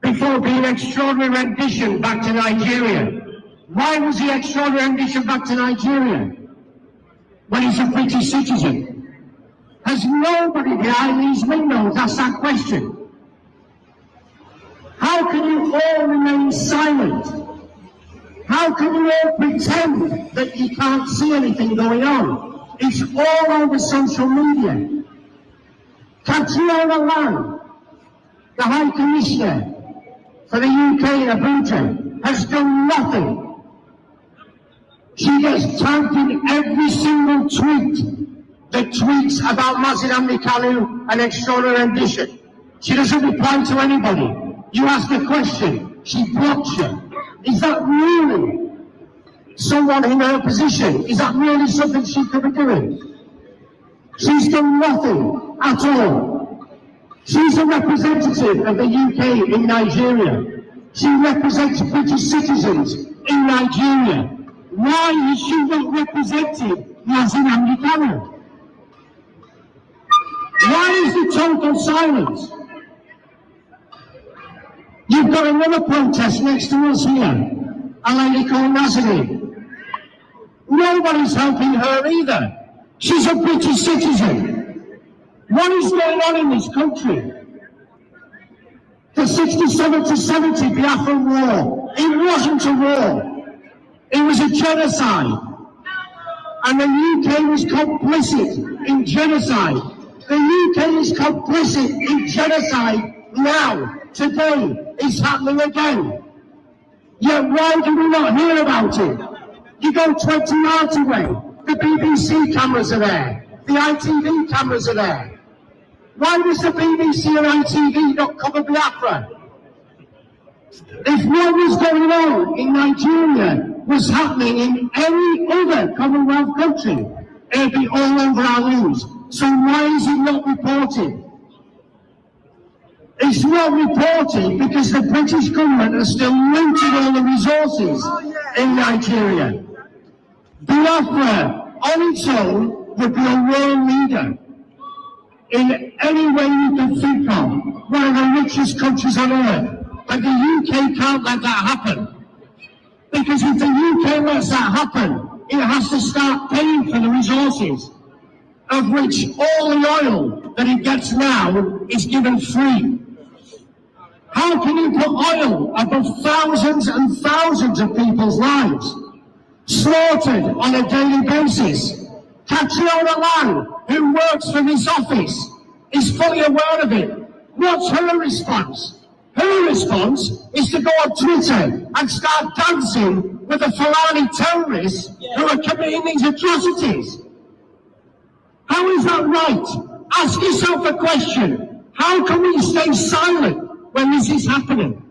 before being extraordinary rendition back to Nigeria. Why was he extraordinary rendition back to Nigeria when he's a British citizen? Has nobody behind these windows asked that question? How can you all remain silent? How can you all pretend that you can't see anything going on? It's all over social media. Catriona Lang, the High Commissioner for the UK in Abuja, has done nothing. She gets tagged in every single tweet that tweets about Mazi and extraordinary rendition. She doesn't reply to anybody. You ask a question, she blocks you. Is that really someone in her position? Is that really something she could be doing? She's done nothing at all. She's a representative of the UK in Nigeria. She represents British citizens in Nigeria. Why is she not representing Mazi? Why is the total silence? You've got another protest next to us here, a lady called Mazi. Nobody's helping her either. She's a British citizen. What is going on in this country? The 67 to 70 Biafra war, it wasn't a war. It was a genocide. And the UK was complicit in genocide. The UK is complicit in genocide now. Today, it's happening again. Yet why do we not hear about it? You go 20 miles away, the BBC cameras are there, the ITV cameras are there. Why does the BBC and ITV not cover Biafra? If what was going on in Nigeria was happening in any other Commonwealth country, it would be all over our news. So why is it not reported? It's not reported because the British government has still looted all the resources in Nigeria. Biafra on its own would be a world leader in any way you can think of, one of the richest countries on earth. But the UK can't let that happen. Because if the UK lets that happen, it has to start paying for the resources, of which all the oil that it gets now is given free. How can you put oil above thousands and thousands of people's lives, slaughtered on a daily basis? Catriona Lang, who works for this office, is fully aware of it. What's her response? Her response is to go on Twitter and start dancing with the Fulani terrorists who are committing these atrocities. How is that right? Ask yourself a question. How can we stay silent when this is happening?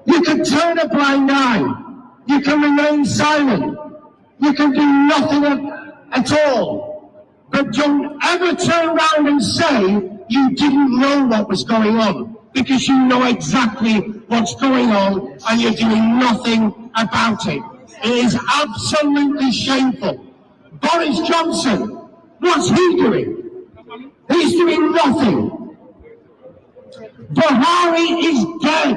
You can turn a blind eye. You can remain silent. You can do nothing at all. But don't ever turn around and say you didn't know what was going on, because you know exactly what's going on and you're doing nothing about it. It is absolutely shameful. Boris Johnson, what's he doing? He's doing nothing. Buhari is dead.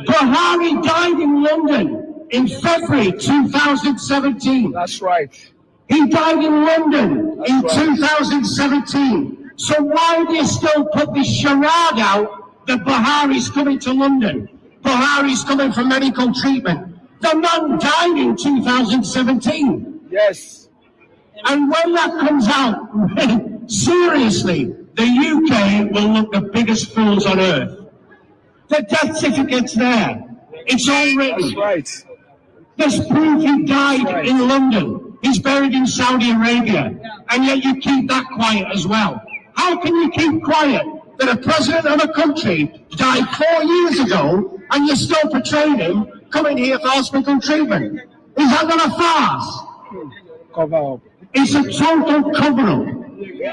Buhari died in London in February 2017. That's right. He died in London in 2017. So why do you still put this charade out that Buhari's coming to London? Buhari's coming for medical treatment. The man died in 2017. Yes. And when that comes out, seriously, the UK will look the biggest fools on earth. The death certificate's there. It's all written. That's right. There's proof he died in London. He's buried in Saudi Arabia, and yet you keep that quiet as well. How can you keep quiet that a president of a country died 4 years ago and you're still portraying him coming here for hospital treatment? Is that not a farce? Cover up. It's a total cover-up,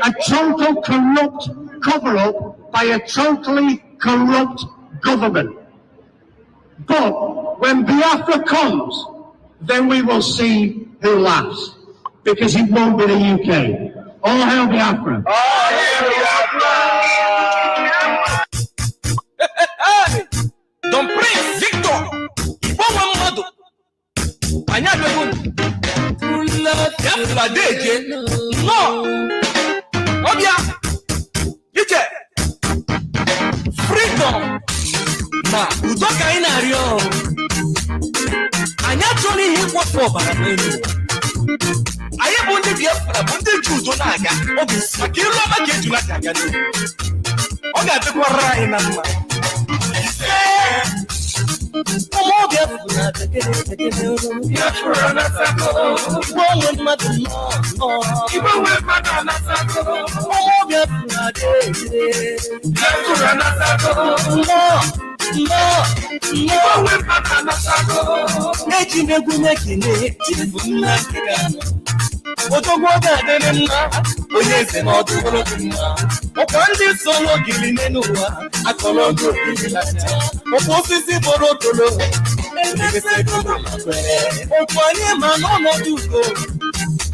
a total corrupt cover-up by a totally corrupt government. But when Biafra comes, then we will see who laughs, because it won't be the UK. All hail Biafra. All hail Biafra. Don Prince Victor, Ibowa Mado, Anyabegu, Biafra Deje, no, Obia, Ije, Freedom, na Udoka Inario, Anyachoni Hippo for Baramenu. I am on the Biafra, on the Judo Naga, Obis, Makilo Maketu Naga. Oga the Guara in Nama. Oh, Biafra, Biafra, Biafra, Otogoga denema, oyese modulolo duma. Okandi solo gilinenuwa, akologo gililata. Oposisi borotolo, elese kodo makwere. Okwanye manono dugo,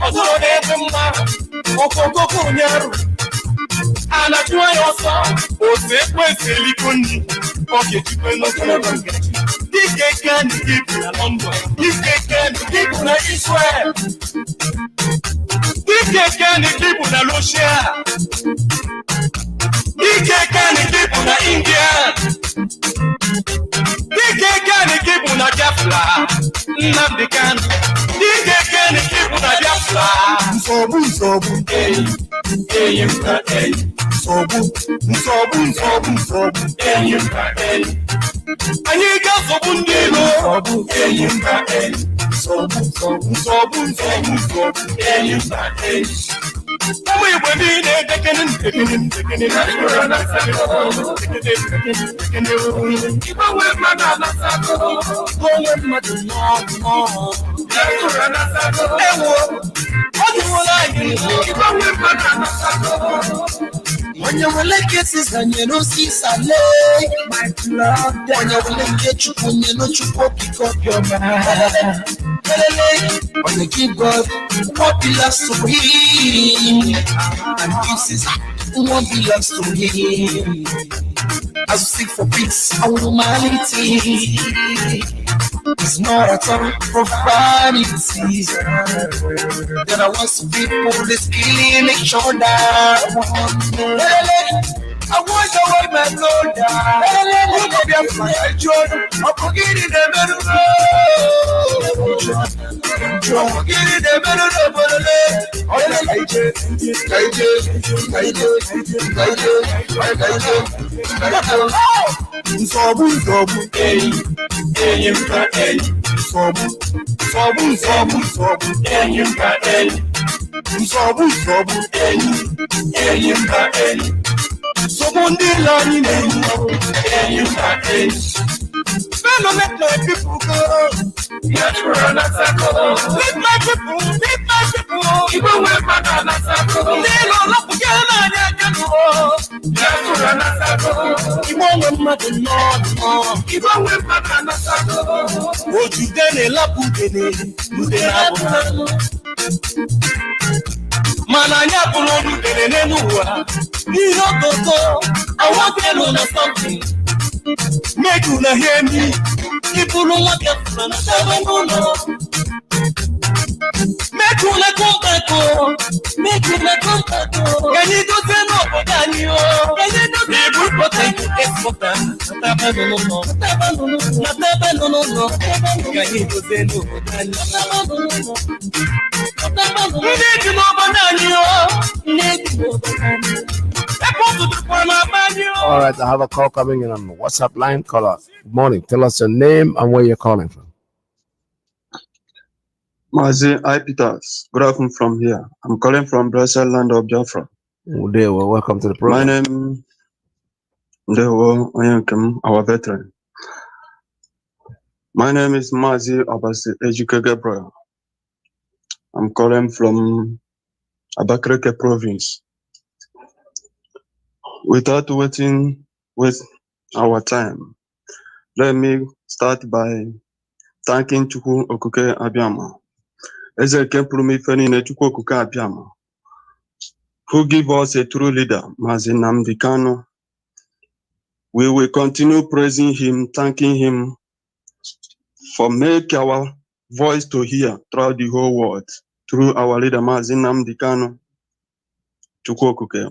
odoro nebuma, okokoko nyaru. Anajua yoso, osekwe selikoni, okechupe no konogonga. Dike kani kipu na London, dike kani kipu na Israel. Dike kani kipu na Russia. Dike kani kipu na India. Dike kani kipu na Biafra. Nnamdi Kanu. Dike kani kipu na Biafra. Nsobu, mka, Nsobu, mka, anyị ga-asọgbu ndị ilo ụmụ Igbo niile dekene Igbanwe mmadụ ewo ọ dịwola anyị Igbanwe mmadụ when you will like kisses and you know see sale, my blood. When you will like chukwu, you know chukwu pick up your man. When you give God what belongs to him, and kisses what belongs to him. As we seek for peace and humanity, it's not a tongue of vanity. There are once people that's killing each other. I want to wipe my blood down. Who will be a fire, John? I'm forgetting the middle road. I'm forgetting the middle road. Someone learning fellow, let my people go. Let my people, even when my they don't love again. Even when what you done, Mananya Polo, I want to know something. Make you hear me. People don't want your friend. Make you come back. Can you do the no for Daniel? Can you do the good protect export? No. Can you do the no for Daniel? Need to know Daniel. All right, I have a call coming in on the WhatsApp line. Caller, good morning. Tell us your name and where you're calling from. Mazi, I Peters. Good afternoon from here. I'm calling from blessed land of Biafra. Welcome to the My program. name, our veteran. My name is Mazi Abasi Ejike Gabriel. I'm calling from Abakreke province. Without waiting with our time, let me start by thanking Chukwu Okuke Abiyama. Ezeke Plumi Fenine Chukwu Okuke Abiyama, who give us a true leader, Mazi Nnamdi Kanu. We will continue praising him, thanking him for making our voice to hear throughout the whole world through our leader Mazi Nnamdi Kanu.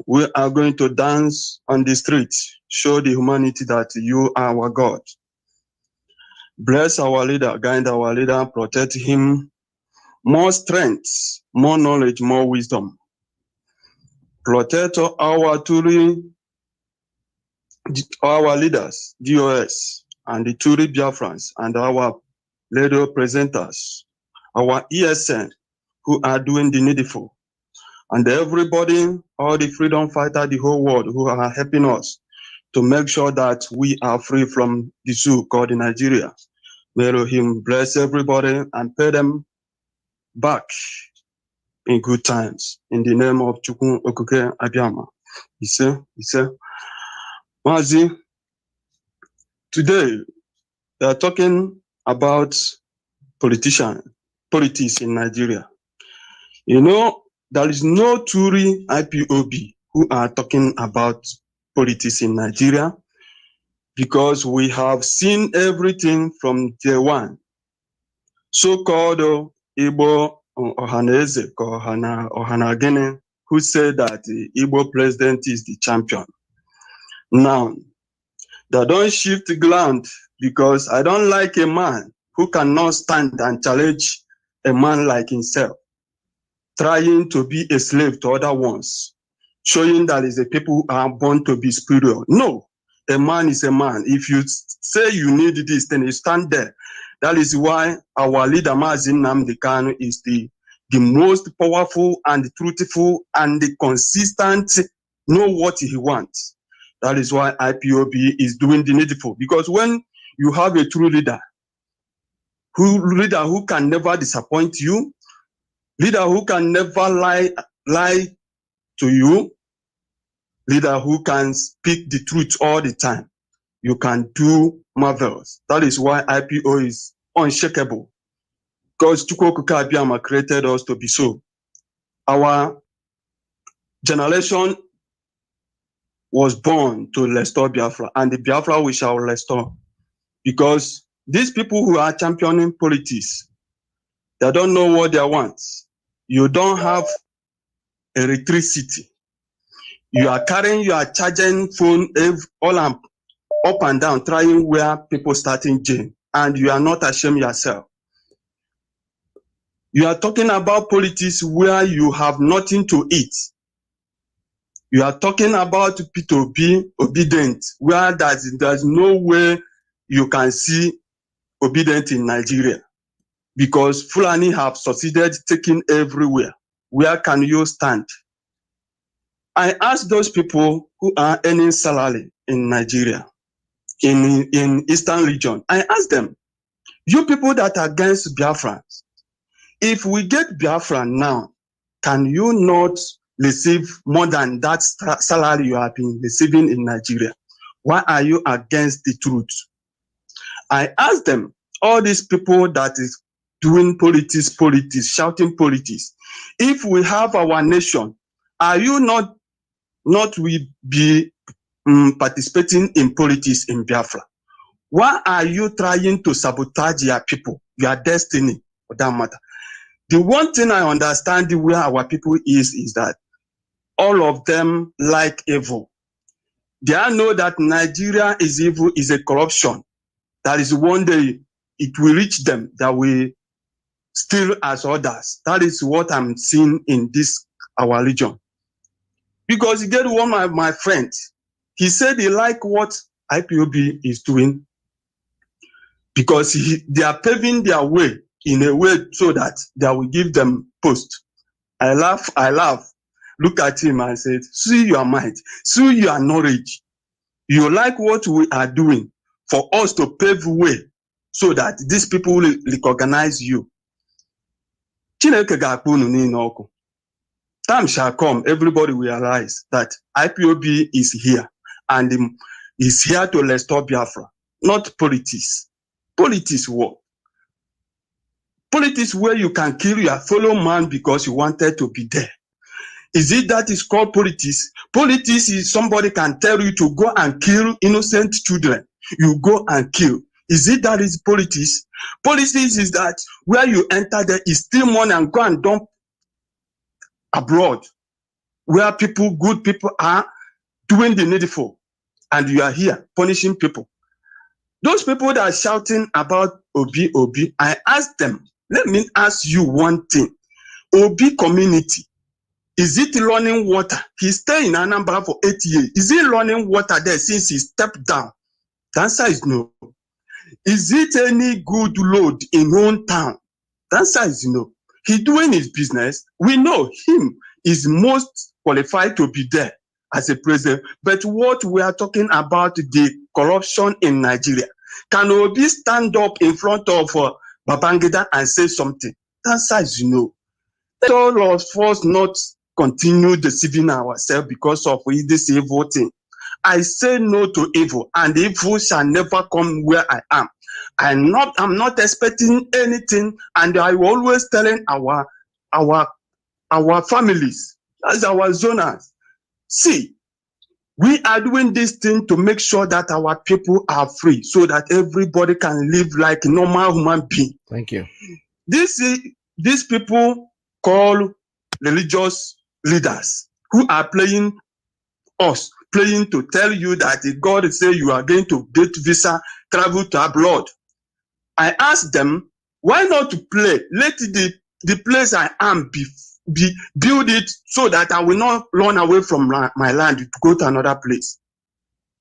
We are going to dance on the streets, show the humanity that you are our God. Bless our leader, guide our leader, protect him. More strength, more knowledge, more wisdom. Protect our leaders, DOS, and the Turi Biafrans, and our radio presenters, our ESN, who are doing the needful. And everybody, all the freedom fighters, the whole world, who are helping us to make sure that we are free from the zoo called Nigeria. May Elohim bless everybody and pay them back in good times. In the name of Chukwu Okuke Abiyama. He said, Mazi, today we are talking about politics in Nigeria. You know, there is no Turi IPOB who are talking about politics in Nigeria because we have seen everything from day one. So-called Igbo Ohaneze, Ohanagene, who said that the Igbo president is the champion. Now, they don't shift ground because I don't like a man who cannot stand and challenge a man like himself, trying to be a slave to other ones, showing that is the people who are born to be superior. No, a man is a man. If you say you need this, then you stand there. That is why our leader Mazi Nnamdi Kanu is the most powerful and truthful and the consistent, know what he wants. That is why IPOB is doing the needful. Because when you have a true leader who can never disappoint you, leader who can never lie to you, leader who can speak the truth all the time, you can do marvels. That is why IPO is unshakable. Because Chukwu Okuke Abiyama created us to be so. Our generation was born to restore Biafra, and the Biafra we shall restore. Because these people who are championing politics, they don't know what they want. You don't have electricity. You are charging phone all up and down, trying where people starting jail, and you are not ashamed yourself. You are talking about politics where you have nothing to eat. You are talking about people to be obedient, where there's no way you can see obedient in Nigeria. Because Fulani have succeeded taking everywhere. Where can you stand? I ask those people who are earning salary in Nigeria, in Eastern region, I ask them, you people that are against Biafrans, if we get Biafra now, can you not receive more than that salary you have been receiving in Nigeria? Why are you against the truth? I ask them, all these people that is doing politics, shouting politics, if we have our nation, are you not will be participating in politics in Biafra? Why are you trying to sabotage your people, your destiny, for that matter? The one thing I understand where our people is that all of them like evil. They know that Nigeria is evil, is a corruption. That is one day it will reach them that we steal as others. That is what I'm seeing in this our region. Because you get one of my friends, he said he like what IPOB is doing because they are paving their way in a way so that they will give them post. I laugh. Look at him and said, see your might, see your knowledge. You like what we are doing for us to pave way so that these people will recognize you. Chineke ga-akpọ unu niile ọkụ. Time shall come, everybody will realize that IPOB is here and is here to restore Biafra, not politics. Politics what? Politics where you can kill your fellow man because you wanted to be there. Is it that is called politics? Politics is somebody can tell you to go and kill innocent children. You go and kill. Is it that is politics? Politics is that where you enter there is steal money and go and dump abroad, where people, good people are doing the needful, and you are here punishing people. Those people that are shouting about Obi, I ask them, let me ask you one thing. Obi community, is it running water? He stayed in Anambra for 8 years. Is he running water there since he stepped down? The answer is no. Is it any good road in one town? The answer is no. He doing his business. We know him is most qualified to be there as a president. But what we are talking about, the corruption in Nigeria. Can Obi stand up in front of Babangida and say something? The answer is no. Let all of us not continue deceiving ourselves because of this evil thing. I say no to evil, and evil shall never come where I am. I'm not expecting anything, and I always telling our families, as our zoners, see, we are doing this thing to make sure that our people are free, so that everybody can live like a normal human being. Thank you. These people call religious leaders who are playing to tell you that if God say you are going to get visa, travel to abroad. I ask them, why not to play? Let the place I am be build it so that I will not run away from my land to go to another place.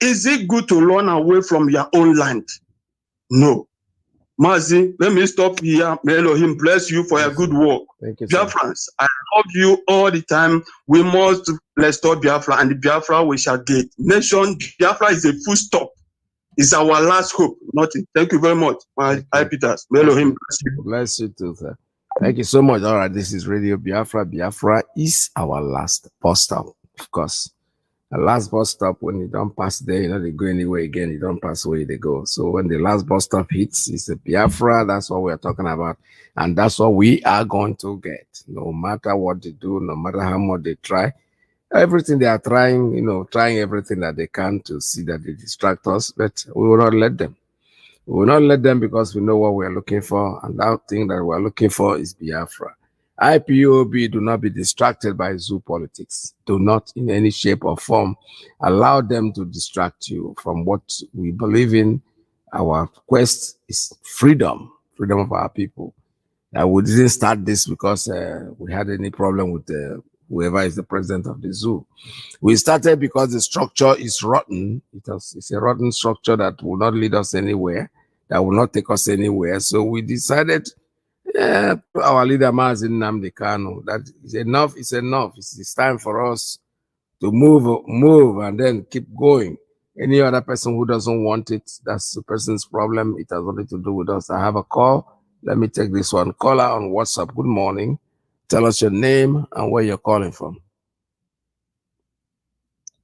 Is it good to run away from your own land? No. Mazi, let me stop here. May Elohim bless you for your good work. Thank you, Biafrans, I love you all the time. We must restore Biafra, and the Biafra we shall get. Nation, Biafra is a full stop. It's our last hope. Nothing. Thank you very much. My Peters. May Elohim bless you. Bless you too, sir. Thank you so much. All right, this is Radio Biafra. Biafra is our last bus stop, of course. The last bus stop, when you don't pass there, you know, they go anywhere again, you don't pass where they go. So when the last bus stop hits, it's a Biafra. That's what we're talking about. And that's what we are going to get. No matter what they do, no matter how much they try, everything they are trying, you know, trying everything that they can to see that they distract us, but we will not let them. We will not let them because we know what we are looking for. And that thing that we are looking for is Biafra. IPOB, do not be distracted by zoo politics. Do not in any shape or form allow them to distract you from what we believe in. Our quest is freedom of our people. We didn't start this because we had any problem with whoever is the president of the zoo. We started because the structure is rotten. It's a rotten structure that will not lead us anywhere, that will not take us anywhere. So we decided, our leader Mazi Nnamdi Kanu, that is enough is enough. It's time for us to move and then keep going. Any other person who doesn't want it, that's the person's problem. It has nothing to do with us. I have a call. Let me take this one. Caller on WhatsApp. Good morning. Tell us your name and where you're calling from.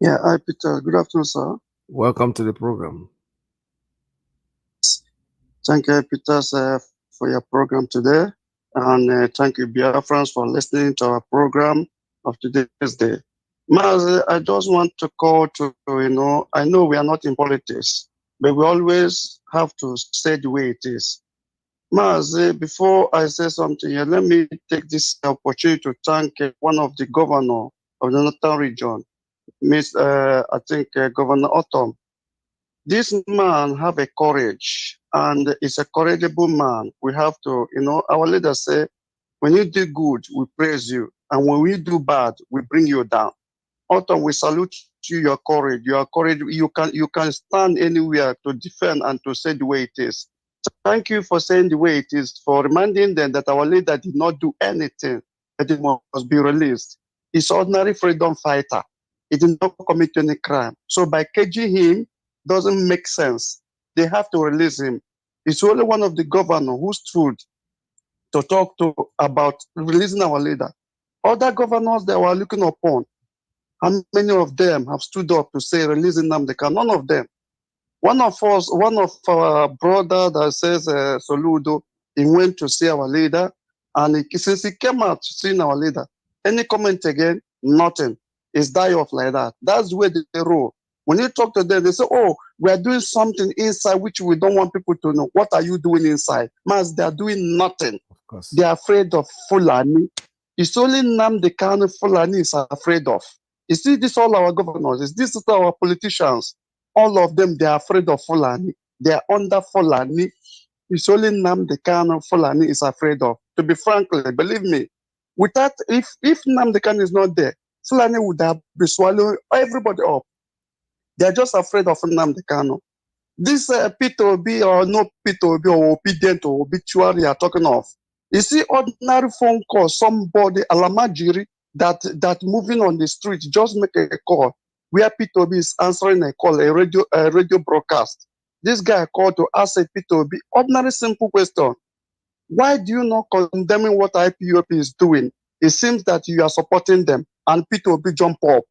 Yeah, hi Peter. Good afternoon, sir. Welcome to the program. Thank you, Peter, for your program today. And thank you, Biafrans, for listening to our program of today's day. Mazi, I just want to call to, I know we are not in politics, but we always have to say the way it is. Mazi, before I say something here, let me take this opportunity to thank one of the governor of the Northern region, Governor Autumn. This man have a courage, and is a courageable man. We have to, our leaders say, when you do good, we praise you, and when we do bad, we bring you down. Autumn, we salute you, your courage. Your courage, you can stand anywhere to defend and to say the way it is. thank you for saying the way it is, for reminding them that our leader did not do anything, that he must be released. He's an ordinary freedom fighter. He did not commit any crime. So by caging him doesn't make sense. They have to release him. It's only one of the governors who stood to talk to about releasing our leader. Other governors that were looking upon, how many of them have stood up to say releasing them? They can. None of them. One of our brother that says Soludo, he went to see our leader, and since he came out to see our leader, any comment again? Nothing. It's die off like that. That's the way they roll. When you talk to them, they say, "Oh, we are doing something inside which we don't want people to know." What are you doing inside? Mas, they are doing nothing. They are afraid of Fulani. It's only Nnamdi Kanu Fulani is afraid of. You see, this all our governors, is this our politicians. All of them, they are afraid of Fulani. They are under Fulani. It's only Nnamdi Kanu Fulani is afraid of. To be frankly, believe me, without if Nnamdi Kanu is not there, Fulani would have been swallowing everybody up. They are just afraid of Nnamdi Kanu. This P2B or no P2B or obedient or obituary you are talking of. You see, ordinary phone call, somebody, Alamajiri, that moving on the street, just make a call where P2B is answering a call, a radio broadcast. This guy called to ask a P2B, ordinary simple question. Why do you not condemning what IPOP is doing? It seems that you are supporting them, and P2B jump up.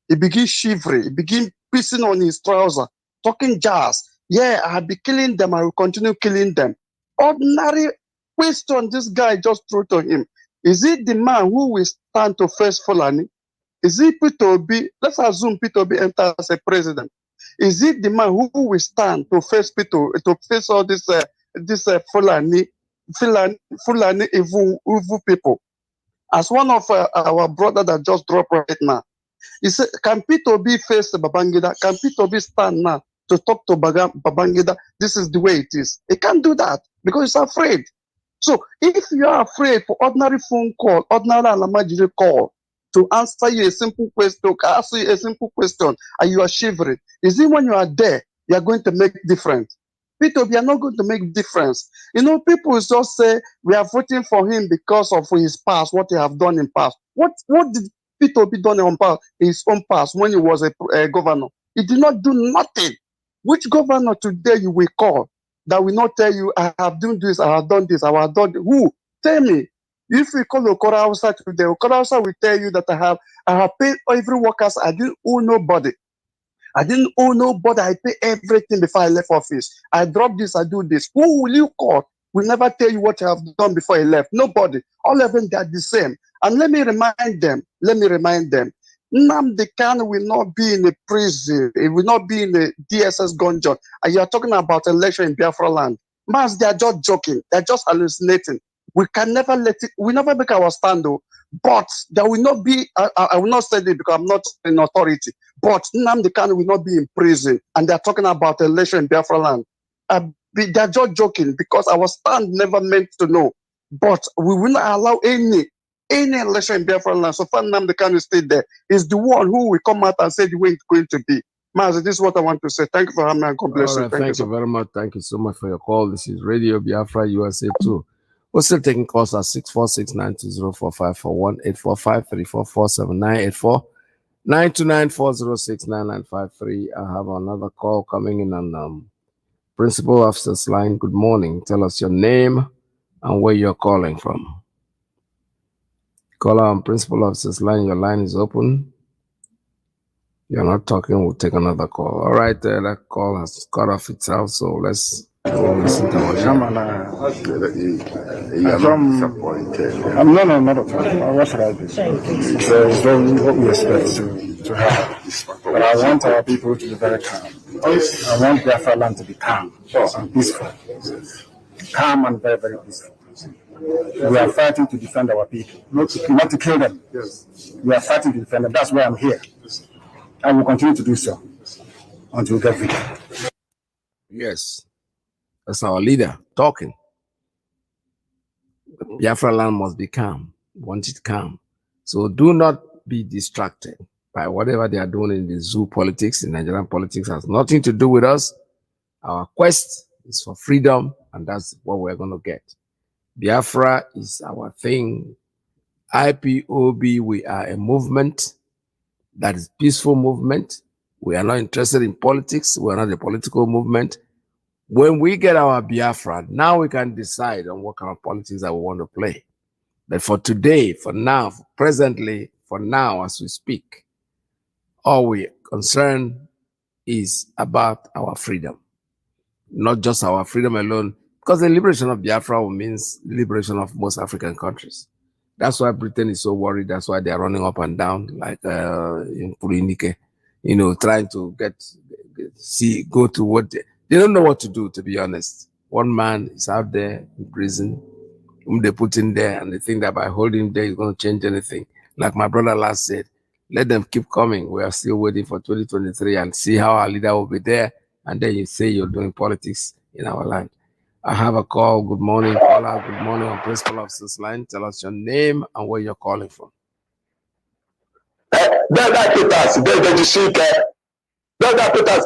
He begin shivering, he begin pissing on his trouser, talking jazz. Yeah, I'll be killing them, I will continue killing them. Ordinary question this guy just threw to him. Is it the man who will stand to face Fulani? Is it P2B? Let's assume P2B enters as a president. Is it the man who will stand to face to face all this Fulani evil people? As one of our brother that just dropped right now, he said, can P2B face Babangida? Can P2B stand now to talk to Babangida? This is the way it is. He can't do that because he's afraid. So if you are afraid for ordinary phone call, ordinary Alamajiri call, to answer you a simple question, to ask you a simple question, and you are shivering, is it when you are there, you are going to make difference? P2B are not going to make difference. You know, people just say, we are voting for him because of his past, what he have done in past. What did P2B done in his own past when he was a governor? He did not do nothing. Which governor today you will call that will not tell you, I have done this, I have done this, I have done this? Who? Tell me. If we call Okora Hausa today, Okora Hausa will tell you that I have paid every workers, I didn't owe nobody. I didn't owe nobody, I pay everything before I left office. I drop this, I do this. Who will you call? Will never tell you what you have done before you left. Nobody. All of them, they are the same. And let me remind them, Nnamdi Kanu will not be in a prison. It will not be in a DSS gunshot. And you are talking about election in Biafra land. Mas, they are just joking. They are just hallucinating. We can never let it, we never make our stand though. But there will not be, I will not say it because I'm not in authority, but Nnamdi Kanu will not be in prison. And they're talking about election in Biafra land. They're just joking because our stand never meant to know. But we will not allow any election in Biafra land. So far Nnamdi Kanu stay there. Is the one who will come out and say the way it's going to be. Mazi, this is what I want to say. Thank you for having me, and God bless you. Thank you very much. Thank you so much for your call. This is Radio Biafra USA 2. We're still taking calls at 646-920-4541, 845-344-7984, 929-406-9953. I have another call coming in on Principal Officer's line. Good morning. Tell us your name and where you're calling from. Caller on Principal Officer's line. Your line is open. You're not talking. We'll take another call. All right, that call has cut off itself. So let's listen to what I'm not what should I do? So it's what we expect to happen. But I want our people to be very calm. I want Biafra land to be calm and peaceful. Calm and very, very peaceful. We are fighting to defend our people, not to kill them. We are fighting to defend them. That's why I'm here. I will continue to do so until we get victory. Yes, that's our leader talking. Biafra land must be calm. Want it calm. So do not be distracted by whatever they are doing in the zoo politics. In Nigerian politics has nothing to do with us. Our quest is for freedom and that's what we're going to get. Biafra is our thing. IPOB, we are a movement that is peaceful movement. We are not interested in politics. We are not a political movement. When we get our Biafra, now we can decide on what kind of politics that we want to play. But for today, for now, presently, for now, as we speak, all we concern is about our freedom. Not just our freedom alone, because the liberation of Biafra means liberation of most African countries. That's why Britain is so worried. That's why they're running up and down, like in Purinike, trying to go to what they don't know what to do, to be honest. One man is out there in prison, whom they put in there, and they think that by holding him there, it's going to change anything. Like my brother last said, let them keep coming. We are still waiting for 2023 and see how our leader will be there. And then you say you're doing politics in our land. I have a call. Good morning, caller. Good morning on Principal Officers Line. Tell us your name and where you're calling from. Peters,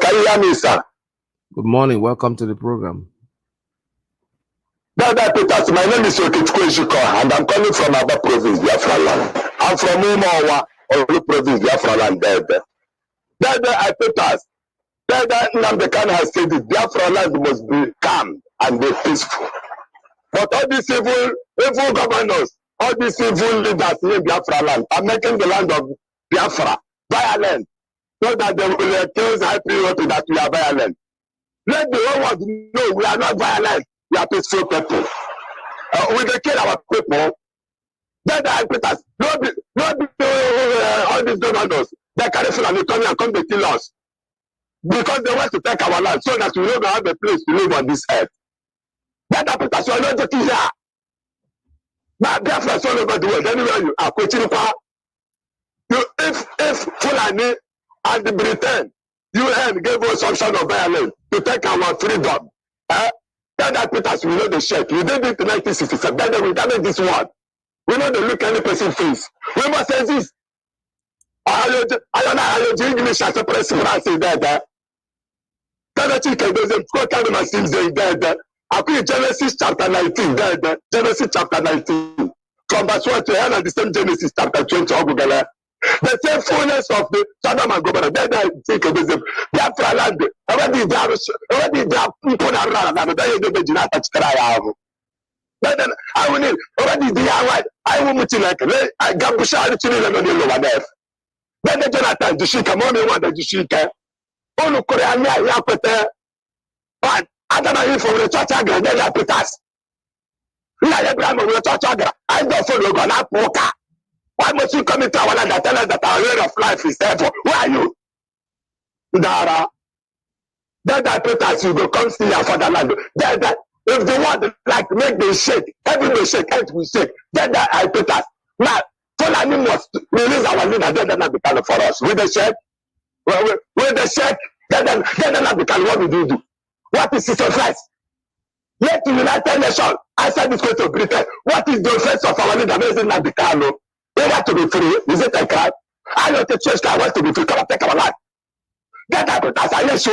can you hear me, sir? Good morning. Welcome to the program. Peters, my name is Okechukwu and I'm calling from Aba Province, Biafra land. I'm from Umawa, Olu Province, Biafra land. Peters, Nnamdi has said the Biafra land must be calm and be peaceful. But all these evil governors, all these evil leaders in Biafra land are making the land of Biafra violent, so that they will accuse IPOB that we are violent. Let the whole world know we are not violent, we are peaceful people. We dey kill our people. Peters, all these governors, they carry Fulani come to kill us. Because they want to take our land so that we don't have a place to live on this earth. Peters, you are not joking here. But Biafra is all over the world. Anywhere you are, if Fulani and the Britain, UN gave us some sort of violence to take our freedom, Peters, we know the shake. You did it in 1967. Then we damage this one. We know the look any person face. We must say this. I don't know English as a person. I say that. Genesis chapter 19, Genesis chapter 19, from verse 1 to end, and the same Genesis chapter 20. The same fullness of the Sodom and Gomorrah. Then I think of them. Biafra land. Already they are people around. And then they do not touch the then I will need already the hour. I will much like I got Bushari children on the lower there. Then the Jonathan Dushika, mommy want the Dushika. Oh, look, Korean, but I don't know if from the church agra, then I put us. Abraham will church agra. I don't follow God. Poker. Why must you come into our land and tell us that our way of life is therefore? Who are you? Dara. Then I put us, you go come see our fatherland. Then if the word like make them shake, heaven will shake, earth will shake. Then I put us. Now, Fulani must release our leader, then that become for us. With the shake, with the shake, then that become what we do. What is it offense? Let the United Nations answer this question of Britain. What is the offense of our leader? Isn't that become? They want to be free. Is it a crime? I know the church I want to be free. Come and take our land. Get up with us. I let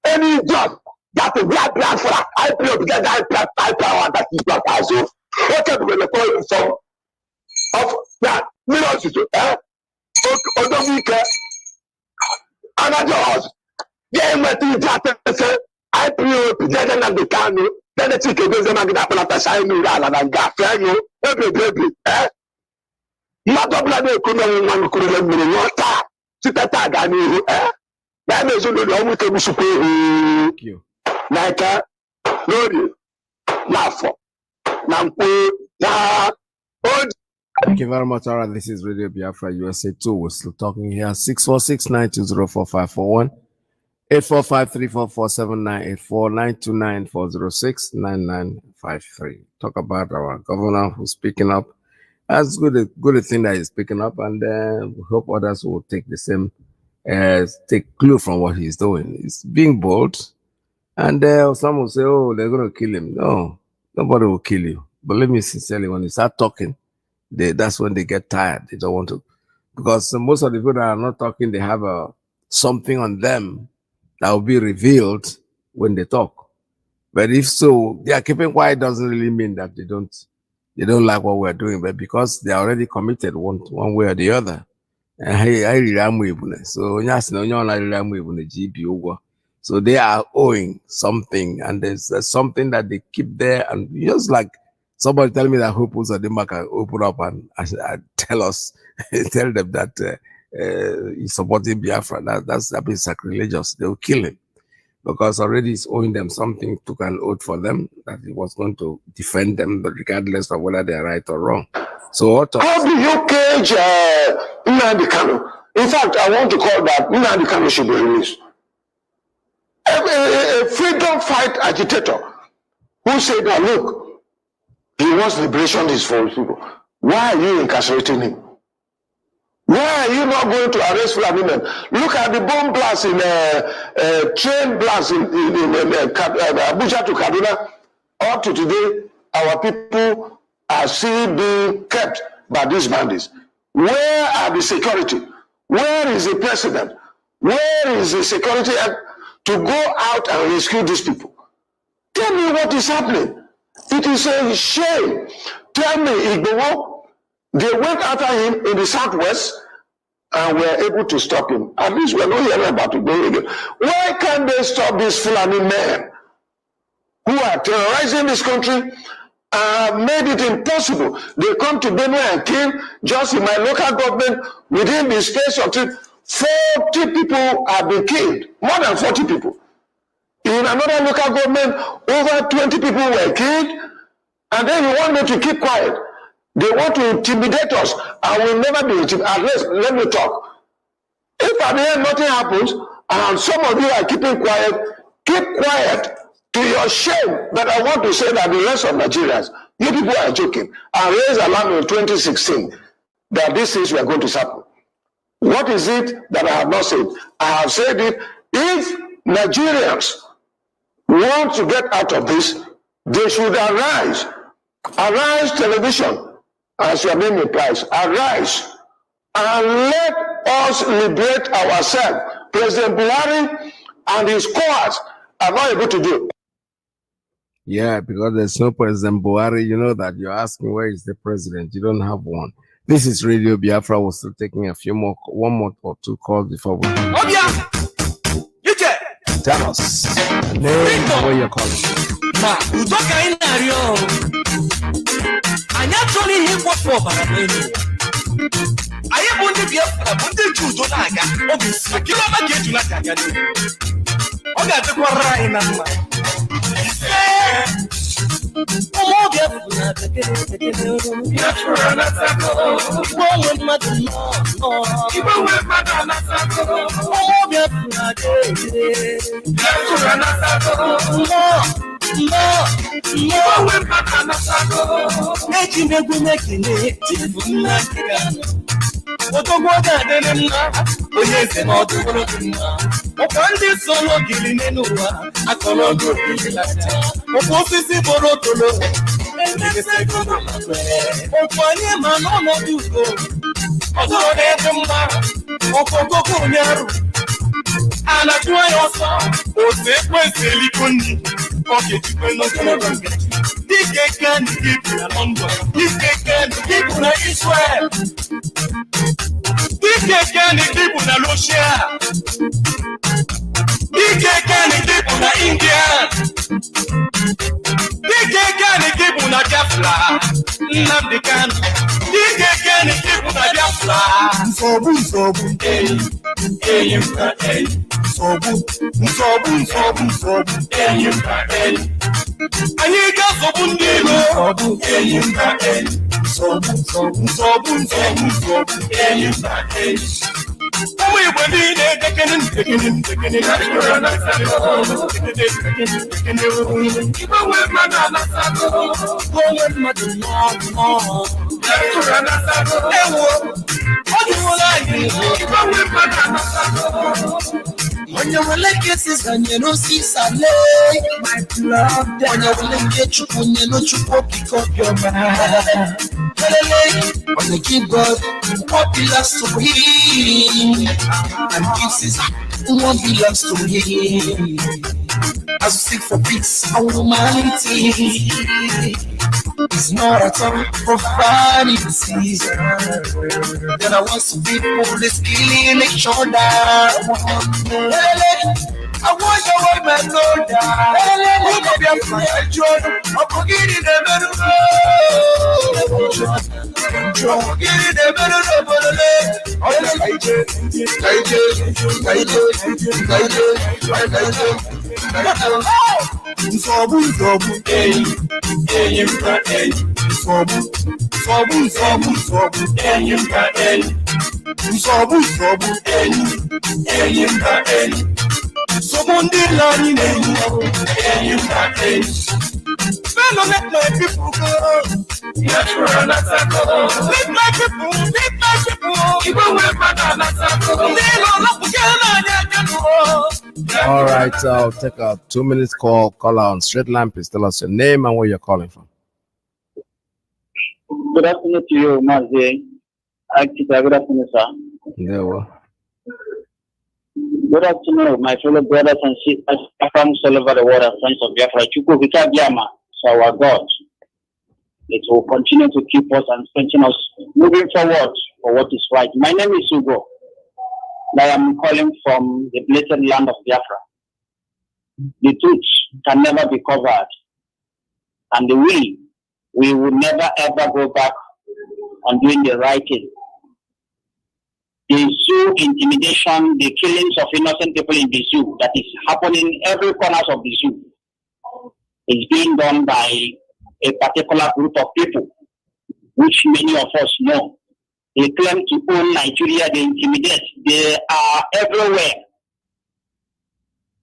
any job that is black for I pray because I power that is black also. Okay, we're going to call you some of that millions. Don't be another house. Yeah, but you just say I pray because then the canoe. Then the chicken goes and get up and after shine you and got you. Baby. Mother blood one could have been water. Sitata Gani, that is only the only thing we should Thank you. Like Lori, laugh. Thank you very much. All right, this is Radio Biafra USA 2. We're still talking here. 646-920-4541, 845-344-7984, 929-406-9953. Talk about our governor who's speaking up. That's good a thing that he's picking up, and we hope others will take the same, take clue from what he's doing. He's being bold, and some will say, oh, they're going to kill him. No, nobody will kill you. Believe me sincerely, when you start talking, that's when they get tired. They don't want to, because most of the people that are not talking, they have something on them that will be revealed when they talk. But if so, they are keeping quiet doesn't really mean that they don't like what we're doing, but because they are already committed one way or the other. So they are owing something, and there's something that they keep there, and just like somebody tell me that Hope Uzodimma can open up and tell us, tell them that he's supporting Biafra. That's sacrilegious. They will kill him, because already he's owing them something, took an oath for them that he was going to defend them, but regardless of whether they're right or wrong. So how do you cage Nnamdi Kanu? In fact, I want to call that Nnamdi Kanu should be released. A freedom fight agitator who said that, look, he wants liberation is for people. Why are you incarcerating him? Why are you not going to arrest Fulani men? Look at the bomb blast in train blast in Abuja to Kaduna. Up to today, our people are still being kept by these bandits. Where are the security? Where is the president? Where is the security to go out and rescue these people? Tell me what is happening. It is a shame. Tell me, Igboho, they went after him in the southwest and were able to stop him. At least we're not hearing about Igboho again. Why can't they stop these Fulani men who are terrorizing this country and made it impossible? They come to Benue and kill, just in my local government, within the space of 40 people have been killed, more than 40 people. In another local government, over 20 people were killed, and then you want me to keep quiet. They want to intimidate us, and we'll never be intimidated. At least, let me talk. If at the end nothing happens, and some of you are keeping quiet, keep quiet to your shame. But I want to say that the rest of Nigerians, you people are joking. I raised alarm in 2016 that these things were going to happen. What is it that I have not said? I have said it. If Nigerians want to get out of this, they should arise. Arise television, as your name implies. Arise and let us liberate ourselves. President Buhari and his cohorts are not able to do it. Yeah, because there's no President Buhari. You know that you're asking where is the president? You don't have one. This is Radio Biafra. We're still taking one more or two calls before we. Oh yeah, tell us name where you're calling. Ma, utoka ina rio. Anya toli hip hop barabeni. Aye bunde Biafra, bunde judo naga. Obisi kilo ba keju na kaga ni. Oga te kwara ina ma. Omo Biafra Biafra na sako. Ibo we madu na sako. Omo Biafra Biafra na sako. No, we madu na sako. Eji negu mekine tifu na kigano. Otogwada dele mma, oyeze na otogworo mma. Okandi solo gili nenuwa, akolo go bilata. Oposisi borotolo, emese kono makwe. Okwanye manono duko, otoro dede mma, okogo kunyaru. Anakuwa yoso, osekwe selikoni, okechikwe no kologonge. Dike kani kipu na London, dike kani kipu na Israel. Dike kani kipu na Russia. Dike kani kipu na India. Dike kani kipu na Biafra. Nnamdi Kanu. Dike kani kipu na Biafra. Nsobu mka Nsobu mka Anyika sobu ndilo. Nsobu mka we were in a when you will like kisses and you know see Sale, my love. When you will get you when you know you pick up your man. When you keep God, what belongs to him, and kisses what belongs to him. as we seek for peace and humanity. It's not at all providing disease. Then I want some people that's killing each other. I want your wife and daughter. Look up your friend. I'm forgetting the better. Fellow, let my people go. Let my people, even when my All right, I'll take a 2-minute call. Call on straight line. Please tell us your name and where you're calling from. Good afternoon to you, Mazi. Good afternoon, sir. Yeah, good afternoon, my fellow brothers and sisters from all over the world and friends of Biafra. So our God, it will continue to keep us and strengthen us moving forward for what is right. My name is Hugo. I am calling from the blessed land of Biafra. The truth can never be covered, and we will never ever go back on doing the right thing. The zoo intimidation, the killings of innocent people in the zoo that is happening in every corner of the zoo is being done by a particular group of people, which many of us know. They claim to own Nigeria, they intimidate, they are everywhere.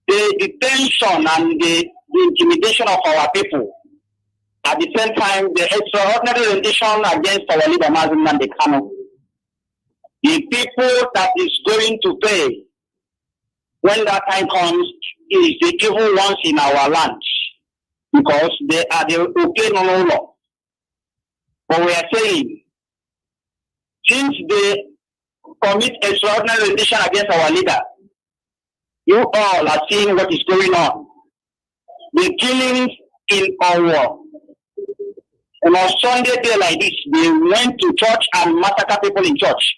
The detention and the intimidation of our people, at the same time, the extraordinary rendition against our leader, Mazi and the Kano. The people that is going to pay when that time comes is the evil ones in our land, because they are the okay law. But we are saying, since they commit extraordinary rendition against our leader, you all are seeing what is going on. The killings in our on a Sunday day like this, they went to church and massacre people in church.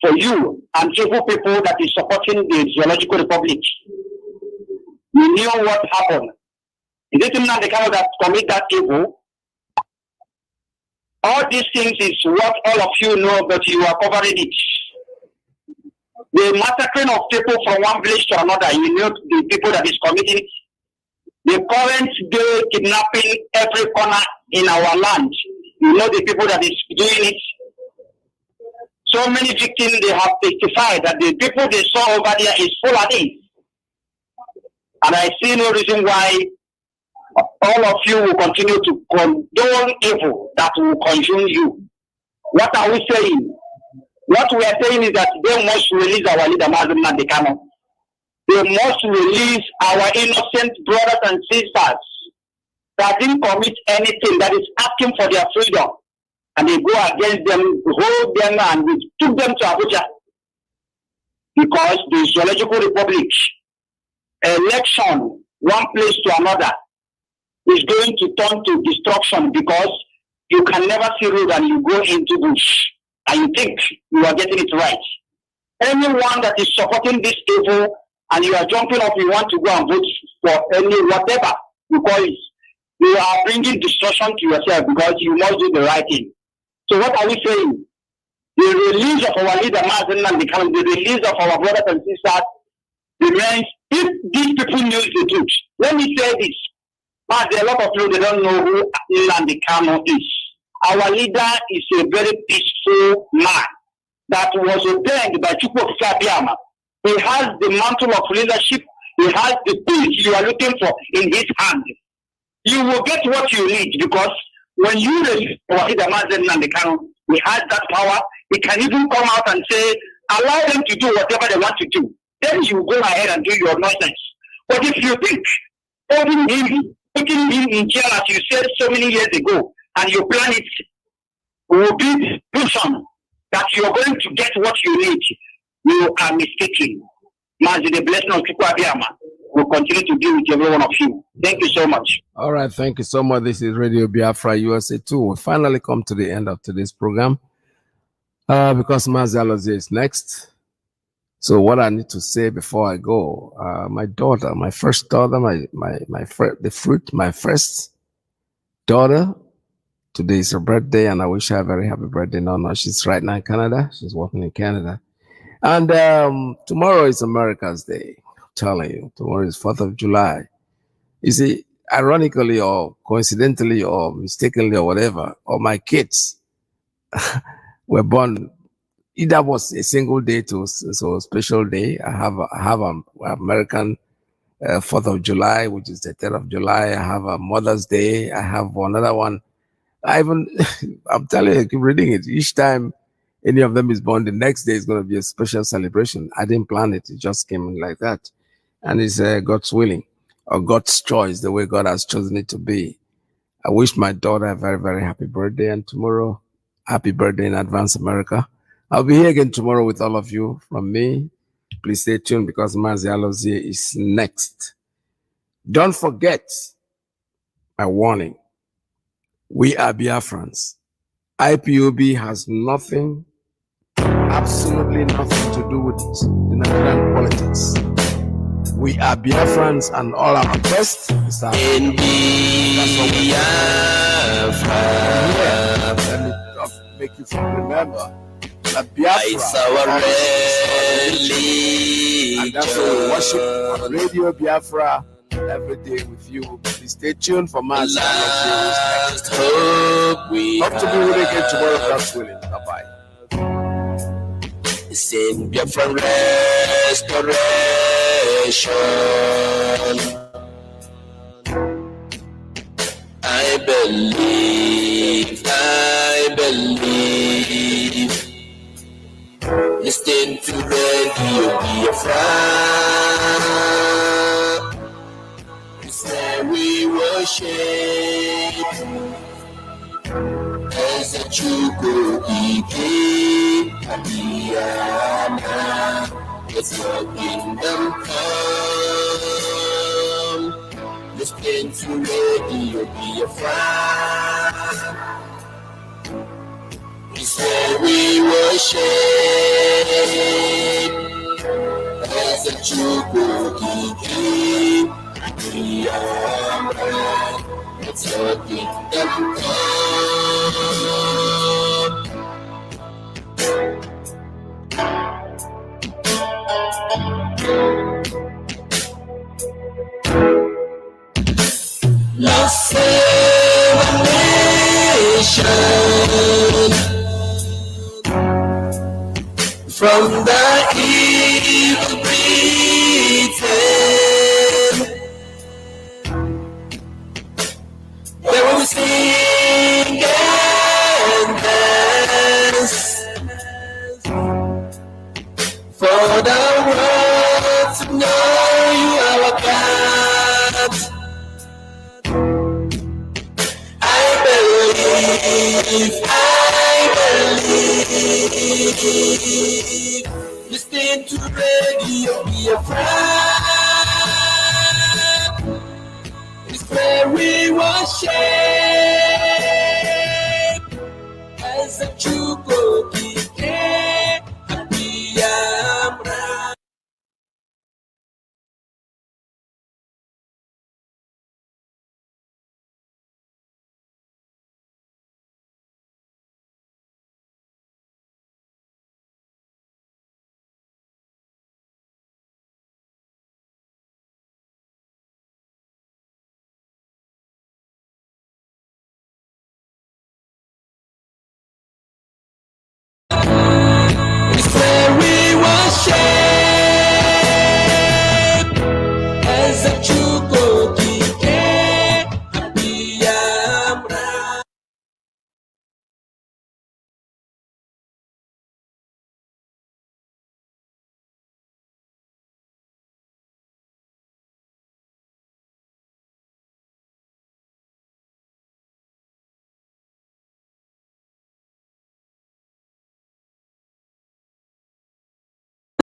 For you and evil people that is supporting the Zoological Republic, you knew what happened. Is it not the kind that commit that evil? All these things is what all of you know, but you are covering it. The massacring of people from one village to another, you know the people that is committing it. The current day kidnapping every corner in our land, you know the people that is doing it. So many victims, they have testified that the people they saw over there is full of it. And I see no reason why all of you will continue to condone evil that will consume you. What are we saying? What we are saying is that they must release our leader, Mazi and Kano. They must release our innocent brothers and sisters that didn't commit anything, that is asking for their freedom. And they go against them, hold them, and we took them to Abuja. Because the Zoological Republic election, one place to another, is going to turn to destruction, because you can never see road and you go into bush and you think you are getting it right. Anyone that is supporting this evil and you are jumping up, you want to go and vote for any whatever you call it, you are bringing destruction to yourself, because you must do the right thing. So what are we saying? The release of our leader, Mazi and the release of our brothers and sisters remains. If these people knew the truth, let me say this. But there are a lot of people, they don't know who Nnamdi Kanu is. Our leader is a very peaceful man that was ordained by QPSK. He has the mantle of leadership. He has the peace you are looking for in his hand. You will get what you need, because when you release our leader, Mazi Nnamdi Kanu, he has that power. He can even come out and say, allow them to do whatever they want to do. Then you go ahead and do your nonsense. But if you think holding him, putting him in jail, as you said so many years ago, and you plan it, will be the illusion that you are going to get what you need, you are mistaken. Mazi, the blessing of QPSK, will continue to be with every one of you. Thank you so much. All right, thank you so much. This is Radio Biafra USA 2. We finally come to the end of today's program because Mazi is next. So what I need to say before I go, my daughter, my first daughter, my first daughter, today is her birthday, and I wish her a very happy birthday. No, she's right now in Canada. She's working in Canada. And tomorrow is America's Day. I'm telling you, tomorrow is 4th of July. You see, ironically or coincidentally or mistakenly or whatever, all my kids were born. Either was a single day to so a special day. I have an American 4th of July, which is the 3rd of July. I have a Mother's Day. I have another one. I'm telling you, I keep reading it. Each time any of them is born, the next day is going to be a special celebration. I didn't plan it. It just came in like that. And it's God's willing or God's choice, the way God has chosen it to be. I wish my daughter a very, very happy birthday. And tomorrow, happy birthday in advance, America. I'll be here again tomorrow with all of you. From me, please stay tuned because Mazi Alozie is next. Don't forget my warning. We are Biafrans. IPOB has nothing, absolutely nothing to do with the Nigerian politics. We are Biafrans and all our best is our in Biafra. Let me make you remember that Biafra is our religion. And that's why we worship on Radio Biafra every day with you. Please stay tuned for Mazi. Hope to be with you again tomorrow, God's willing. Bye-bye. It's in Biafra restoration. I believe. Listen to Radio Biafra. It's where we worship as a true Ike Abiyama. It's your kingdom come. Listen to Radio Biafra. It's where we worship as a true Ike Abiyama. It's your kingdom come. Let's save a nation from the evil Britain. They will sing and dance for the world to know you are a God. I believe. Listen to Radio Biafra. It's where we worship as a true